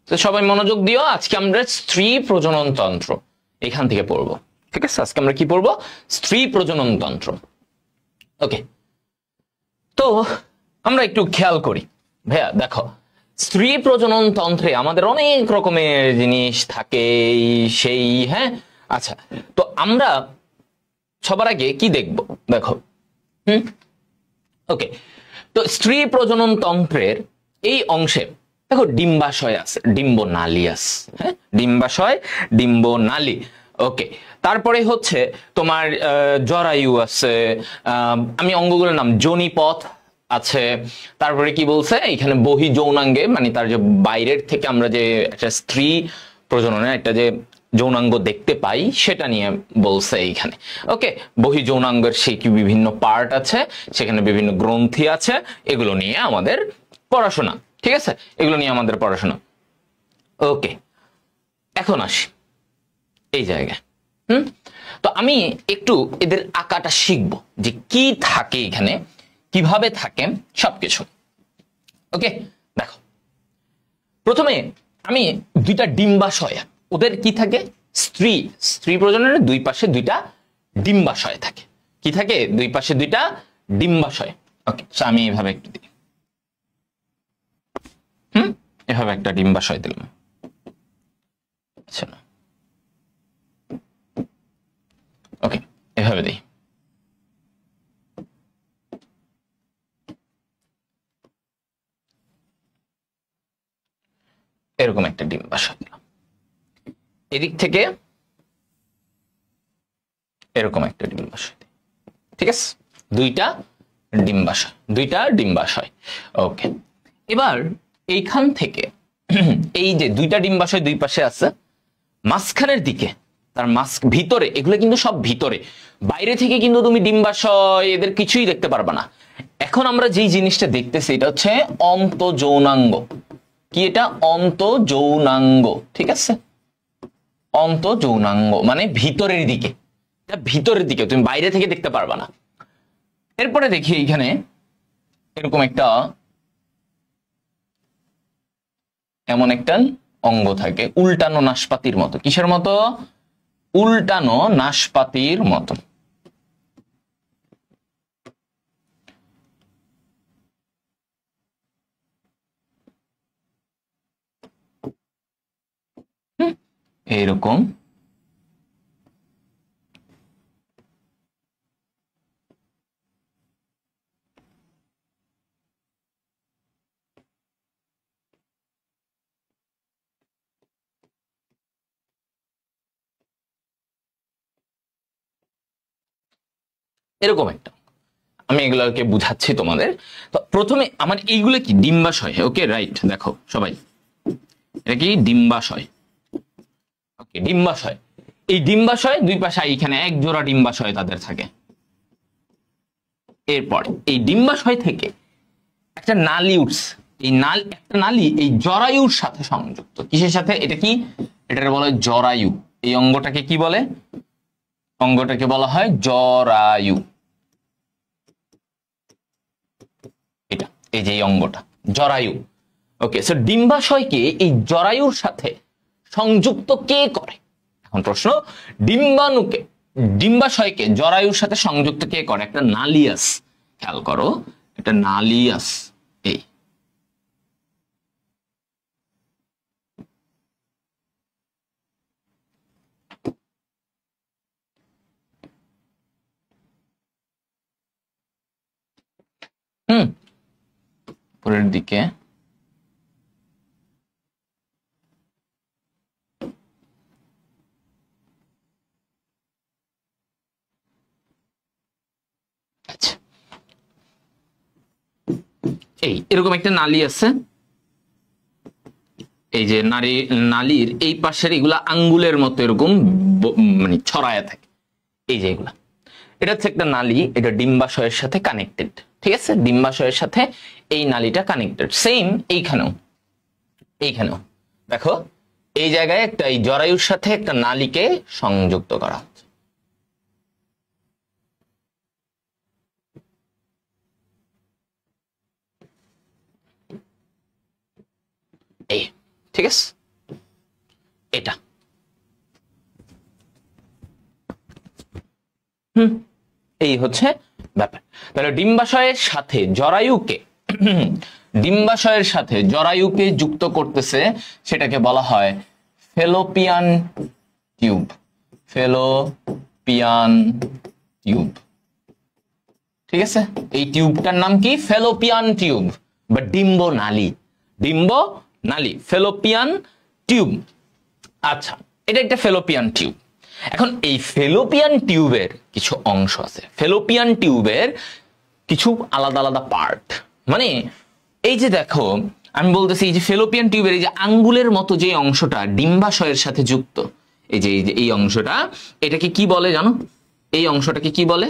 তো সবাই মনোযোগ দিও, আজকে আমরা স্ত্রী প্রজনন তন্ত্র এখান থেকে পড়বো। ঠিক আছে, আজকে আমরা কি পড়বো? স্ত্রী প্রজনন তন্ত্র। ওকে, তো আমরা একটু খেয়াল করি ভাইয়া, দেখো স্ত্রী প্রজনন তন্ত্রে আমাদের অনেক রকমের জিনিস থাকে সেই, হ্যাঁ। আচ্ছা, তো আমরা সবার আগে কি দেখব, দেখো ওকে, তো স্ত্রী প্রজনন তন্ত্রের এই অংশে দেখো ডিম্বাশয় আছে, ডিম্বনালী আছে, হ্যাঁ, ডিম্বাশয়, ডিম্বনালী। ওকে, তারপরে হচ্ছে তোমার জরায়ু আছে, আমি অঙ্গগুলোর নাম, যোনিপথ আছে, তারপরে কি বলছে এখানে বহি যৌনাঙ্গে, মানে তার যে বাইরের থেকে আমরা যে একটা স্ত্রী প্রজননের একটা যে যৌনাঙ্গ দেখতে পাই সেটা নিয়ে বলছে এইখানে। ওকে, বহি যৌনাঙ্গের সেই কি বিভিন্ন পার্ট আছে, সেখানে বিভিন্ন গ্রন্থি আছে, এগুলো নিয়ে আমাদের পড়াশোনা। ঠিক আছে, এগুলো নিয়ে আমাদের পড়াশোনা। ওকে, এখন আসি এই জায়গায়। তো আমি একটু এদের আঁকাটা শিখবো যে কি থাকে এখানে, কিভাবে থাকে সবকিছু। ওকে, দেখো প্রথমে আমি দুইটা ডিম্বাশয়, ওদের কি থাকে, স্ত্রী স্ত্রী প্রজননের দুই পাশে দুইটা ডিম্বাশয় থাকে। কি থাকে? দুই পাশে দুইটা ডিম্বাশয়। ওকে, আমি এইভাবে একটু দিই, এভাবে একটা ডিম্বাশয় দিলাম। আচ্ছা, ওকে, এভাবে দিই। এরকম একটা ডিম্বাশয় দিলাম, এদিক থেকে এরকম একটা ডিম্বাশয় দিই। ঠিক আছে, দুইটা ডিম্বাশয়, দুইটা ডিম্বাশয়। ওকে, এবার এইখান থেকে এই যে দুইটা ডিম্বাশয় দুই পাশে আছে, মাঝখানের দিকে তার ভিতরে, এগুলো কিন্তু সব ভিতরে, বাইরে থেকে কিন্তু তুমি ডিম্বাশয় এদের কিছুই দেখতে পারবা না। এখন আমরা যেই জিনিসটা দেখতেছি এটা হচ্ছে অন্তঃযৌনাঙ্গ। কি এটা? অন্তঃযৌনাঙ্গ। ঠিক আছে, অন্তঃযৌনাঙ্গ মানে ভিতরের দিকে, এটা ভিতরের দিকে, তুমি বাইরে থেকে দেখতে পারবা না। এরপরে দেখি এইখানে এরকম একটা, এমন একটা অঙ্গ থাকে উল্টানো নাশপাতির মতো। কিসের মতো? উল্টানো নাশপাতির মতো। এইরকম এরকম একটা, আমি এগুলোকে বুঝাচ্ছি তোমাদের। তো প্রথমে আমার এইগুলো কি ডিম্বাশয়। ওকে, রাইট, দেখো সবাই এটা কি ডিম্বাশয়। ওকে, ডিম্বাশয়, এই ডিম্বাশয় দুই পাশে এখানে এক জোড়া ডিম্বাশয় তাদের থাকে। এরপর এই ডিম্বাশয় থেকে একটা নালী উঠছে, এই একটা নালী এই জরায়ুর সাথে সংযুক্ত। কিসের সাথে? এটা কি? এটাকে বলা হয় জরায়ু। এই অঙ্গটাকে কি বলে? অঙ্গটাকে বলা হয় জরায়ু। এটা, এই যে এই অঙ্গটা জরায়ু। ওকে, সো ডিম্বাশয়কে এই জরায়ুর সাথে সংযুক্ত কে করে? এখন প্রশ্ন, ডিম্বাশয়কে জরায়ুর সাথে সংযুক্ত কে করে? একটা নালী আছে, খেয়াল করো, একটা নালী আছে। এই উপরের দিকে এই এরকম একটা নালী আছে। এই যে নালীর এই পাশের এগুলা আঙ্গুলের মতো এরকম মানে ছড়ায়া থাকে। এই যে এগুলা, এটা হচ্ছে একটা নালী, এটা ডিম্বাশয়ের সাথে কানেক্টেড। ঠিক আছে, ডিম্বাশয়ের সাথে এই নালীটা কানেক্টেড। সেম এইখানেও, এইখানেও দেখো এই জায়গায় একটা, এই জরায়ুর সাথে একটা নালীকে সংযুক্ত করা হচ্ছে। এই, ঠিক আছে, এটা। এই হচ্ছে ব্যাপার। তাহলে ডিম্বাশয়ের সাথে জরায়ুকে যুক্ত করতেছে, সেটাকে বলা হয় ফেলোপিয়ান টিউব। ঠিক আছে, এই টিউবটার নাম কি? ফেলোপিয়ান টিউব বা ডিম্ব নালী, ফেলোপিয়ান টিউব। আচ্ছা, এটা একটা ফেলোপিয়ান টিউব। এখন এই ফেলোপিয়ান টিউবের কিছু অংশ আছে, ফেলোপিয়ান টিউবের কিছু আলাদা আলাদা পার্ট। মানে এই যে দেখো, আমি বলতেছি এই যে ফেলোপিয়ান টিউবের এই যে আঙ্গুলের মতো যে অংশটা ডিম্বাশয়ের সাথে যুক্ত, এই অংশটা, এটাকে কি বলে জানো? এই অংশটাকে কি বলে?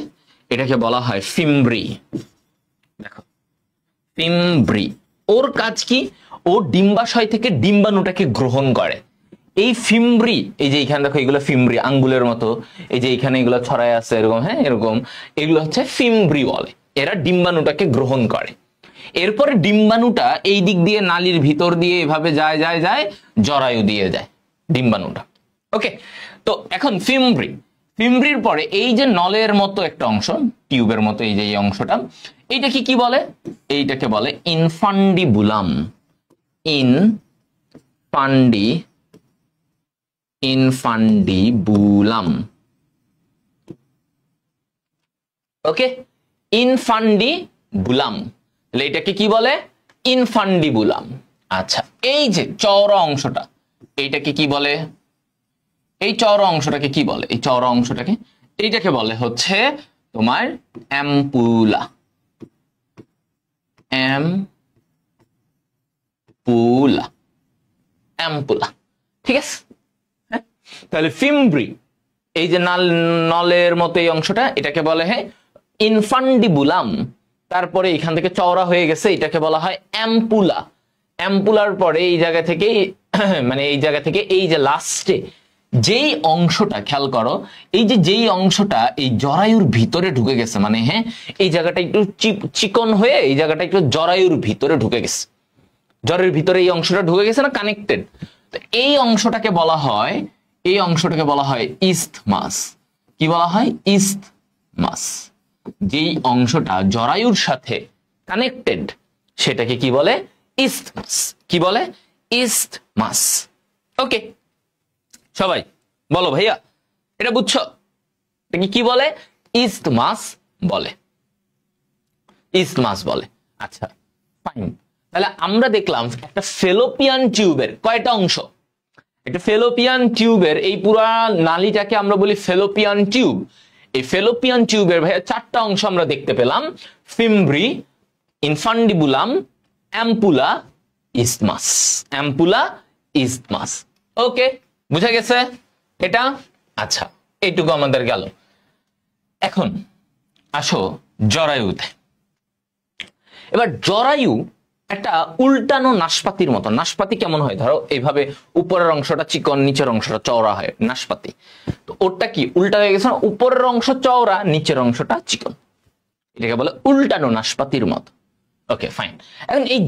এটাকে বলা হয় ফিমব্রি। দেখো, ফিমব্রি। ওর কাজ কি? ও ডিম্বাশয় থেকে ডিম্বাণুটাকে গ্রহণ করে। এই ফিমব্রি, এই যে এখানে দেখো, এগুলো ফিমব্রি, আঙ্গুলের মতো, এই যে এখানে এগুলো ছড়ায় আছে এরকম, হ্যাঁ এরকম, এগুলো হচ্ছে ফিমব্রি বলে। এরা ডিম্বাণুটাকে গ্রহণ করে। এরপরে ডিম্বাণুটা এই দিক দিয়ে নালীর ভিতর দিয়ে এভাবে যায়, জরায়ু দিয়ে যায় ডিম্বাণুটা। ওকে, তো এখন ফিমব্রির পরে এই যে নলের মতো একটা অংশ, টিউবের মতো এই যে এই অংশটা, এইটাকে কি বলে? এইটাকে বলে ইনফান্ডিবুলাম। ইনফান্ডিবুলাম। ওকে, ইনফান্ডিবুলাম, তাহলে এটাকে কি বলে? ইনফান্ডিবুলাম। আচ্ছা, এই যে চওড়া অংশটা, এইটাকে কি বলে? এই চওড়া অংশটাকে কি বলে? এই চওড়া অংশটাকে, এইটাকে বলে হচ্ছে তোমার অ্যাম্পুলা। ঠিক আছে, হ্যাঁ। তাহলে ফিমব্রি, এই যে নলের মতো এই অংশটা, এটাকে বলে হ্যাঁ ইনফান্ডিবুলাম। তারপরে এখান থেকে চওড়া হয়ে গেছে, এটাকে বলা হয় অ্যাম্পুলা। অ্যাম্পুলার পরে এই জায়গা থেকে মানে এই জায়গা থেকে এই যে লাস্টে যেই অংশটা, খেয়াল করো, এই যে যেই অংশটা এই জরায়ুর ভিতরে ঢুকে গেছে, মানে হ্যাঁ এই জায়গাটা একটু চিকন হয়ে এই জায়গাটা একটু জরায়ুর ভিতরে ঢুকে গেছে, জরায়ুর ভিতরে এই অংশটা ঢুকে গেছে না, কানেক্টেড। তো এই অংশটাকে বলা হয় ইসথমাস। কি বলা হয়? ইসথমাস। যেই অংশটা জরায়ুর সাথে কানেক্টেড সেটাকে কি বলে? ইসথমাস। কি বলে? ইসথমাস। ওকে, সবাই বলো ভাইয়া, এটা বুঝছো? এটাকে কি বলে? ইসথমাস বলে। আচ্ছা, ফাইন। তাহলে আমরা দেখলাম একটা ফেলোপিয়ান টিউবের কয়টা অংশ। একটা ফেলোপিয়ান টিউবের এই পুরো নালীটাকে আমরা বলি ফেলোপিয়ান টিউব। এই ফেলোপিয়ান টিউবের ভাইয়া চারটা অংশ আমরা দেখতে পেলাম: ফিমব্রি, ইনফান্ডিবুলাম, অ্যাম্পুলা, ইসথমাস। ওকে, বুঝা গেছে এটা? আচ্ছা, এইটুকু আমাদের গেল। এখন আসো জরায়ুতে। এবার জরায়ু একটা উল্টানো নাশপাতির মতো। নাশপাতি কেমন হয়? ধরো এইভাবে উপরের অংশটা চিকন, নিচের অংশটা চওড়া হয়, নাশপাতি। তো ওটা কি উল্টা হয়ে গেছে না? উপরের অংশ চওড়া, নিচের অংশটা চিকন, এটাকে বলে উল্টানো নাশপাতির মতো। ওকে, ফাইন। এখন এই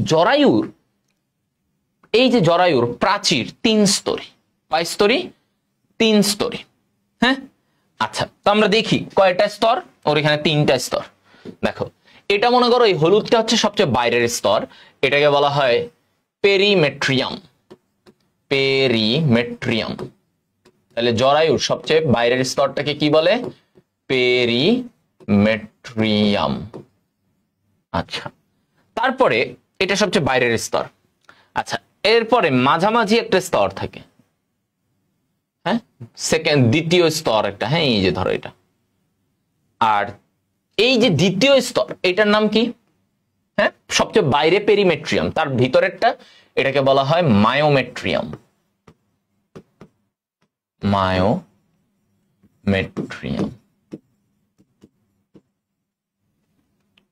যে জরায়ুর প্রাচীর 3 স্তরী। কয় স্তরী? 3 স্তরী। হ্যাঁ, আচ্ছা, তো আমরা দেখি কয়টা স্তর। ওর এখানে 3টা স্তর। দেখো, এটা মনে করো এই হলুদটা হচ্ছে সবচেয়ে বাইরের স্তর, এটাকে বলা হয় পেরিমেট্রিয়াম। তাহলে জরায়ুর সবচেয়ে বাইরের স্তরটাকে কি বলে? পেরিমেট্রিয়াম। আচ্ছা, তারপরে এটা সবচেয়ে বাইরের স্তর। আচ্ছা, এরপরে মাঝামাঝি একটা স্তর থাকে, হ্যাঁ, দ্বিতীয় স্তর একটা, হ্যাঁ এই যে ধরো এটা। আর এই যে দ্বিতীয় স্তর, এটার নাম কি? হ্যাঁ, সবচেয়ে বাইরে পেরিমেট্রিয়াম, তার ভিতরেরটা, এটাকে বলা হয় মায়োমেট্রিয়াম।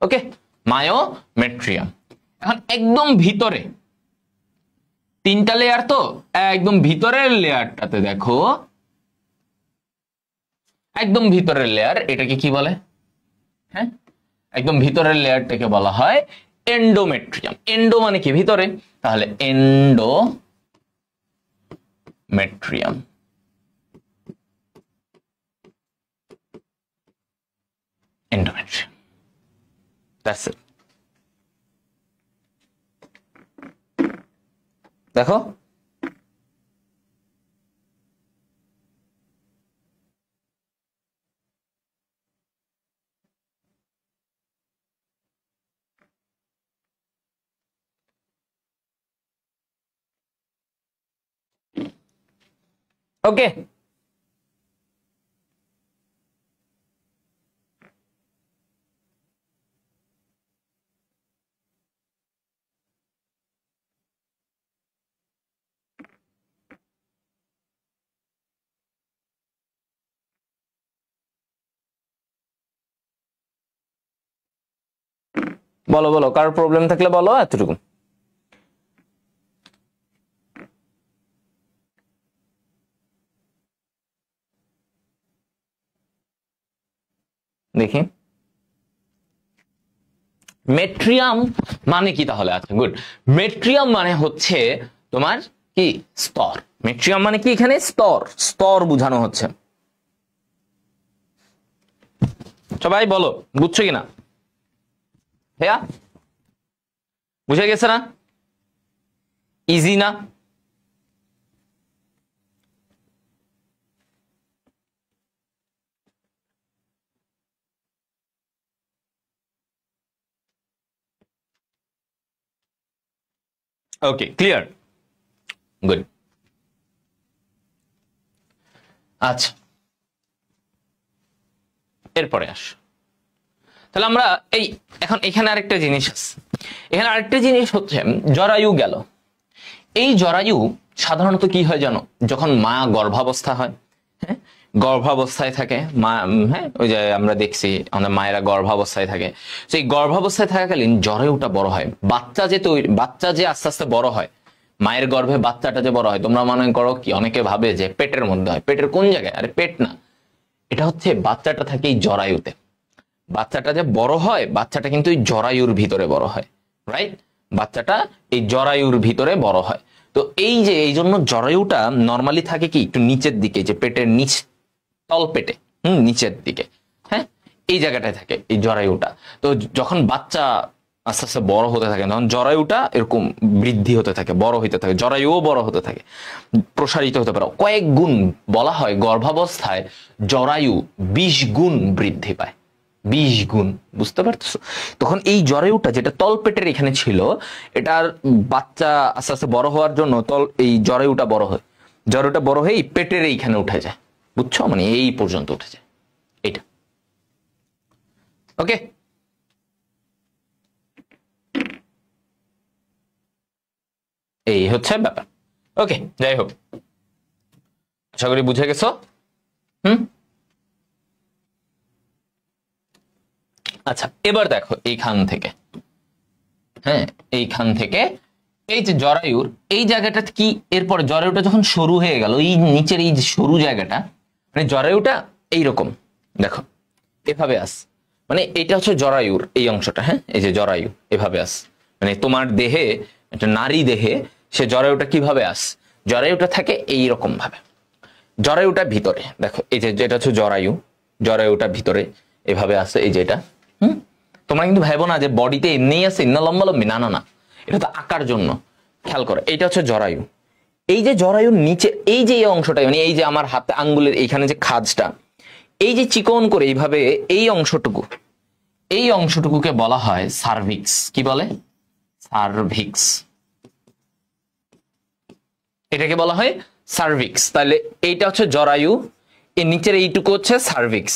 ওকে, মায়োমেট্রিয়াম। এখন একদম ভিতরে 3টা লেয়ার, তো একদম ভিতরের লেয়ারটাতে দেখো, একদম ভিতরের লেয়ার, এটাকে কি বলে? হ্যাঁ, একদম ভিতরের লেয়ারটাকে বলা হয় এন্ডোমেট্রিয়াম। এন্ডো মানে কি? ভিতরে। তাহলে মেট্রিয়াম, এন্ডোমেট্রিয়াম। That's it. দেখো ওকে, বলো বলো, কারোর প্রবলেম থাকলে বলো, এতটুকু। দেখি মেট্রিয়াম মানে কি তাহলে? আচ্ছা গুড, মেট্রিয়াম মানে হচ্ছে তোমার কি স্তর। মেট্রিয়াম মানে কি? এখানে স্তর, স্তর বোঝানো হচ্ছে। সবাই বলো বুঝছো কিনা? ভাইয়া বুঝে গেছে না? ইজি না? ওকে, ক্লিয়ার, গুড। আচ্ছা এরপরে আস, তাহলে আমরা এই এখন এখানে আরেকটা জিনিস আছে। এখানে আরেকটা জিনিস হচ্ছে জরায়ু গেল। এই জরায়ু সাধারণত কি হয় জানো? যখন মা গর্ভাবস্থা হয়, হ্যাঁ গর্ভাবস্থায় থাকে মা, হ্যাঁ ওই যে আমরা দেখছি আমাদের মায়েরা গর্ভাবস্থায় থাকে, সেই গর্ভাবস্থায় থাকাকালীন জরায়ুটা বড় হয়। বাচ্চা যে তৈরি, বাচ্চা যে আস্তে আস্তে বড় হয়, মায়ের গর্ভে বাচ্চাটা যে বড় হয়, তোমরা মনে করো কি অনেকে ভাবে যে পেটের মধ্যে হয়। পেটের কোন জায়গায়? আরে পেট না, এটা হচ্ছে বাচ্চাটা থাকে এই জরায়ুতে। বাচ্চাটা যে বড় হয়, বাচ্চাটা কিন্তু এই জরায়ুর ভিতরে বড় হয়, রাইট? বাচ্চাটা এই জরায়ুর ভিতরে বড় হয়। তো এই যে এই জন্য জরায়ুটা নর্মালি থাকে কি একটু নিচের দিকে, যে পেটের নিচ, তল পেটে, নিচের দিকে, হ্যাঁ এই জায়গাটায় থাকে এই জরায়ুটা। তো যখন বাচ্চা আস্তে আস্তে বড় হতে থাকে, তখন জরায়ুটা এরকম বৃদ্ধি হতে থাকে, বড় হতে থাকে, জরায়ুও বড় হতে থাকে, প্রসারিত হতে পারে কয়েক গুণ। বলা হয় গর্ভাবস্থায় জরায়ু 20 গুণ বৃদ্ধি পায়, 20 গুণ, বুঝতে পারছো? তখন এই জরায়ুটা যেটা তলপেটের এখানে ছিল, এটার বাচ্চা আস্তে আস্তে বড় হওয়ার জন্য এই জরায়ুটা বড় হয়, জরায়ুটা বড় হয়ে এই পেটের এইখানে উঠে যায়, বুঝছো? মানে এই পর্যন্ত উঠে যায় এইটা। ওকে, এই হচ্ছে ব্যাপার। ওকে, যাই হোক, আশা করি বুঝে গেছো। আচ্ছা এবার দেখো এইখান থেকে, হ্যাঁ এইখান থেকে এই যে জরায়ুর এই জায়গাটা কি, এরপরে জরায়ুটা যখন সরু হয়ে গেল, এই নিচের এই যে সরু জায়গাটা, মানে জরায়ুটা এইরকম দেখো এভাবে আস, মানে এটা হচ্ছে জরায়ুর এই অংশটা, হ্যাঁ এই যে জরায়ু এভাবে আস, মানে তোমার দেহে, একটা নারী দেহে সে জরায়ুটা কিভাবে আস, জরায়ুটা থাকে এইরকম ভাবে। জরায়ুটা ভিতরে দেখো, এই যে যেটা হচ্ছে জরায়ু, জরায়ুটা ভিতরে এভাবে আছে, এই যে এটা। তোমরা কিন্তু ভাবো না যে বডিতে এমনিই আছে, না লম্বা লম্বি, না না না, এটা তো আকার জন্য। খেয়াল করো, এইটা হচ্ছে জরায়ু। এই যে জরায়ুর নিচে এই যে এই অংশটা, মানে এই যে আমার হাতে আঙ্গুলের এইখানে যে খাঁজটা, এই যে চিকন করে এইভাবে এই অংশটুকু, এই অংশটুকুকে বলা হয় সার্ভিক্স। কি বলে? সার্ভিক্স। এটাকে বলা হয় সার্ভিক্স। তাহলে এইটা হচ্ছে জরায়ু, এর নিচের এইটুকু হচ্ছে সার্ভিক্স।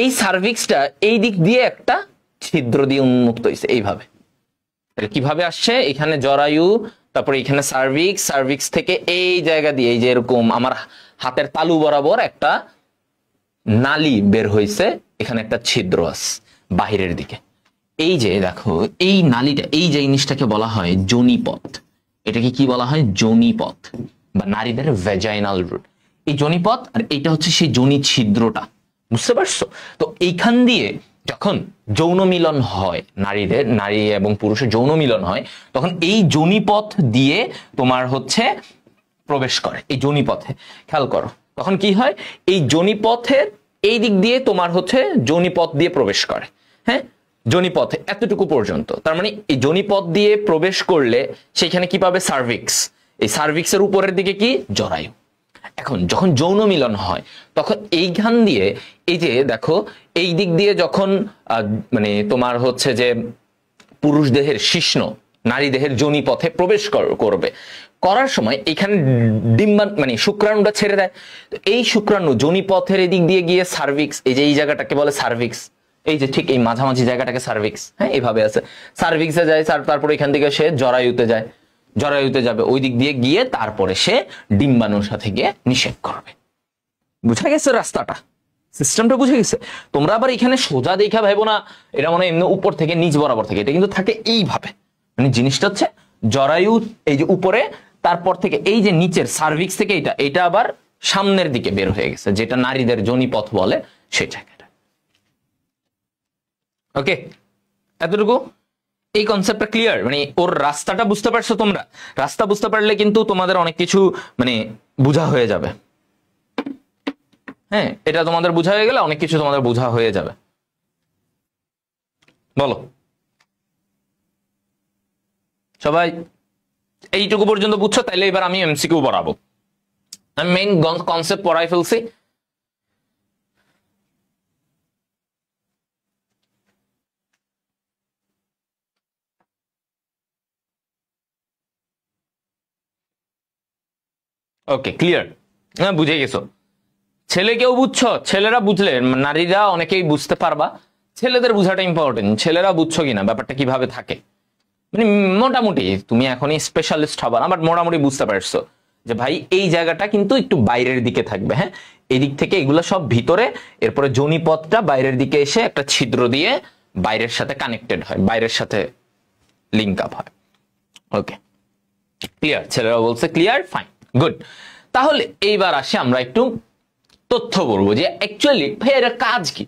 এই সার্ভিক্সটা এই দিক দিয়ে একটা ছিদ্র দিয়ে উন্মুক্ত হয়েছে এইভাবে। কিভাবে আসছে? এখানে জরায়ু, তারপরে এখানে সার্ভিক্স, সার্ভিক্স থেকে এই জায়গা দিয়ে এই যে এরকম আমার হাতের তালু বরাবর একটা নালী বের হয়েছে, এখানে একটা ছিদ্র আছে বাহিরের দিকে। এই যে দেখো এই নালীটা, এই যে জিনিসটাকে বলা হয় যোনিপথ। এটাকে কি বলা হয়? যোনিপথ, বা নারীদের ভ্যাজাইনাল রুট। এই যোনিপথ, আর এইটা হচ্ছে সেই যোনি ছিদ্রটা, বুঝতে পারছো? তো এইখান দিয়ে যখন যৌন মিলন হয় নারীদের, নারী এবং পুরুষের যৌন মিলন হয়, তখন এই যোনিপথ দিয়ে তোমার হচ্ছে প্রবেশ করে এই যোনিপথে, খেয়াল করো তখন কি হয়, এই যোনিপথের এই দিক দিয়ে তোমার হচ্ছে যোনিপথ দিয়ে প্রবেশ করে, হ্যাঁ যোনিপথে এতটুকু পর্যন্ত। তার মানে এই যোনিপথ দিয়ে প্রবেশ করলে সেখানে কি পাবে, সার্ভিক্স। এই সার্ভিক্সের উপরের দিকে কি, জরায়ু। এখন যখন যৌন মিলন হয় তখন এইখান দিয়ে এই যে দেখো এই দিক দিয়ে যখন মানে তোমার হচ্ছে যে পুরুষ দেহের শিশ্ন নারী দেহের যোনিপথে প্রবেশ করবে, করার সময় এখানে ডিম্বাণ মানে শুক্রাণুটা ছেড়ে দেয়। তো এই শুক্রাণু যোনিপথের এদিক দিয়ে গিয়ে সার্ভিক্স, এই যে এই জায়গাটাকে বলে সার্ভিক্স, এই যে ঠিক এই মাঝামাঝি জায়গাটাকে সার্ভিক্স, হ্যাঁ এইভাবে আছে, সার্ভিক্সে যায়, তারপর এখান থেকে সে জরায়ুতে যায়, জরায়ুতে যাবে ওই দিক দিয়ে গিয়ে তারপরে সে ডিম্বাণুর সাথে গিয়ে নিষেধ করবে। বুঝা গেছে রাস্তাটা, সিস্টেমটা বুঝে গেছে? তোমরা আবার এখানে সোজা দেখা ভাইবো না এটা মানে এমনি উপর থেকে নিচ বরাবর থেকে, এটা কিন্তু থাকে এইভাবে, মানে জিনিসটা হচ্ছে জরায়ু এই যে উপরে, তারপর থেকে এই যে নিচের সার্ভিক্স থেকে এটা আবার সামনের দিকে বের হয়ে গেছে, যেটা নারীদের যোনিপথ বলে সেই জায়গাটা। ওকে, এতটুকু এই কনসেপ্টটা ক্লিয়ার, মানে ওর রাস্তাটা বুঝতে পারছো তোমরা? রাস্তা বুঝতে পারলে কিন্তু তোমাদের অনেক কিছু মানে বোঝা হয়ে যাবে। হ্যাঁ, এটা তোমাদের বোঝা হয়ে গেলে অনেক কিছু তোমাদের বোঝা হয়ে যাবে। বলো সবাই এইটুকু পর্যন্ত বুঝছো? তাইলে এবার আমি এমসিকিউ পড়াবো। আমি মেইন কনসেপ্ট পড়াই ফেলছি। ওকে, ক্লিয়ার? হ্যাঁ, বুঝে গেছো? ছেলে কেউ বুঝছো? ছেলেরা বুঝলে, নারীরা অনেকেই বুঝতে পারবা, ছেলেদের বুঝাটা ইম্পর্টেন্ট। ছেলেরা বুঝছো কিনা ব্যাপারটা কিভাবে থাকে, মানে মোটামুটি তুমি এখনই স্পেশালিস্ট হবা না, বাট মোটামুটি বুঝতে পারছো যে ভাই এই জায়গাটা কিন্তু একটু বাইরের দিকে থাকবে। হ্যাঁ, এদিক থেকে এগুলো সব ভিতরে, এরপরে যোনিপথটা বাইরের দিকে এসে একটা ছিদ্র দিয়ে বাইরের সাথে কানেক্টেড হয়, বাইরের সাথে লিঙ্ক আপ হয়। ওকে, ক্লিয়ার? ছেলেরা বলছে ক্লিয়ার, ফাইন, গুড। তাহলে এইবার আসি আমরা একটু তথ্য বলবো যে অ্যাকচুয়ালি ভাই এর কাজ কি,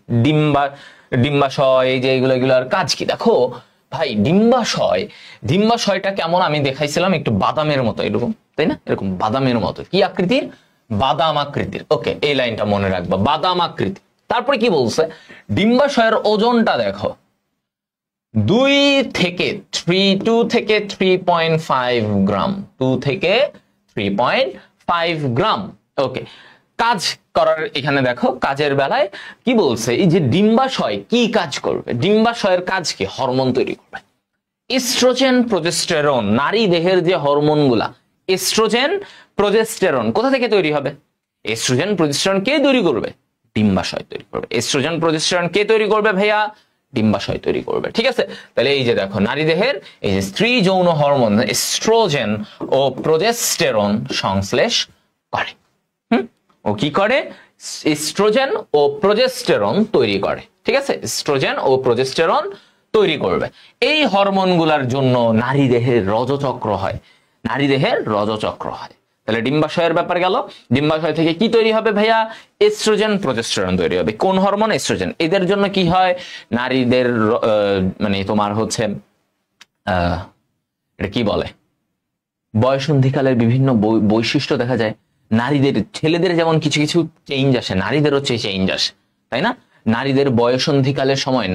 ডিম্বাশয় এই যে এগুলোর কাজ কি। দেখো ভাই, ডিম্বাশয়টা কেমন আমি দেখাইছিলাম, একটু বাদামের মতো এরকম, তাই না? এরকম বাদামের মতো, কি আকৃতির? বাদাম আকৃতির। ওকে, এই লাইনটা মনে রাখবা, বাদাম আকৃতি। তারপরে কি বলছে, ডিম্বাশয়ের ওজনটা দেখো 2 থেকে 3.5 গ্রাম, 2 থেকে 3.5 গ্রাম। ওকে, কাজ করার এখানে দেখো কাজের বেলায় কি বলছে, এই যে ডিম্বাশয় কি কাজ করবে, ডিম্বাশয়ের কাজ কি, হরমোন তৈরি করবে। এস্ট্রোজেন, প্রজেস্টেরন, নারী দেহের যে হরমোনগুলা, এস্ট্রোজেন প্রজেস্টেরন কোথা থেকে তৈরি হবে? এস্ট্রোজেন প্রজেস্টেরন কে তৈরি করবে? ডিম্বাশয় তৈরি করবে। এস্ট্রোজেন প্রজেস্টেরন কে তৈরি করবে ভাইয়া? ডিম্বাশয় তৈরি করবে। ঠিক আছে, তাহলে এই যে দেখো নারী দেহের এই যে স্ত্রী যৌন হরমোন এস্ট্রোজেন ও প্রজেস্টেরন সংশ্লেষ করে। ও কি করে? এস্ট্রোজেন ও প্রজেস্টেরন তৈরি করে। ঠিক আছে, এস্ট্রোজেন ও প্রজেস্টেরন তৈরি করবে। এই হরমোনগুলোর জন্য নারী দেহের রজচক্র হয়, নারী দেহের রজচক্র হয়। তাহলে ডিম্বাশয়ের ব্যাপার গেল। ডিম্বাশয় থেকে কি তৈরি হবে ভাইয়া? এস্ট্রোজেন প্রজেস্টেরন তৈরি হবে। কোন হরমোন? এস্ট্রোজেন। এদের জন্য কি হয়, নারীদের মানে তোমার হচ্ছে এটা কি বলে, বয়সন্ধিকালের বিভিন্ন বৈশিষ্ট্য দেখা যায়। নারীদের, ছেলেদের যেমন কিছু কিছু চেঞ্জ আসে, নারীদেরও চেঞ্জ আসে, তাই না? নারীদের বয়সন্ধিকালের সময়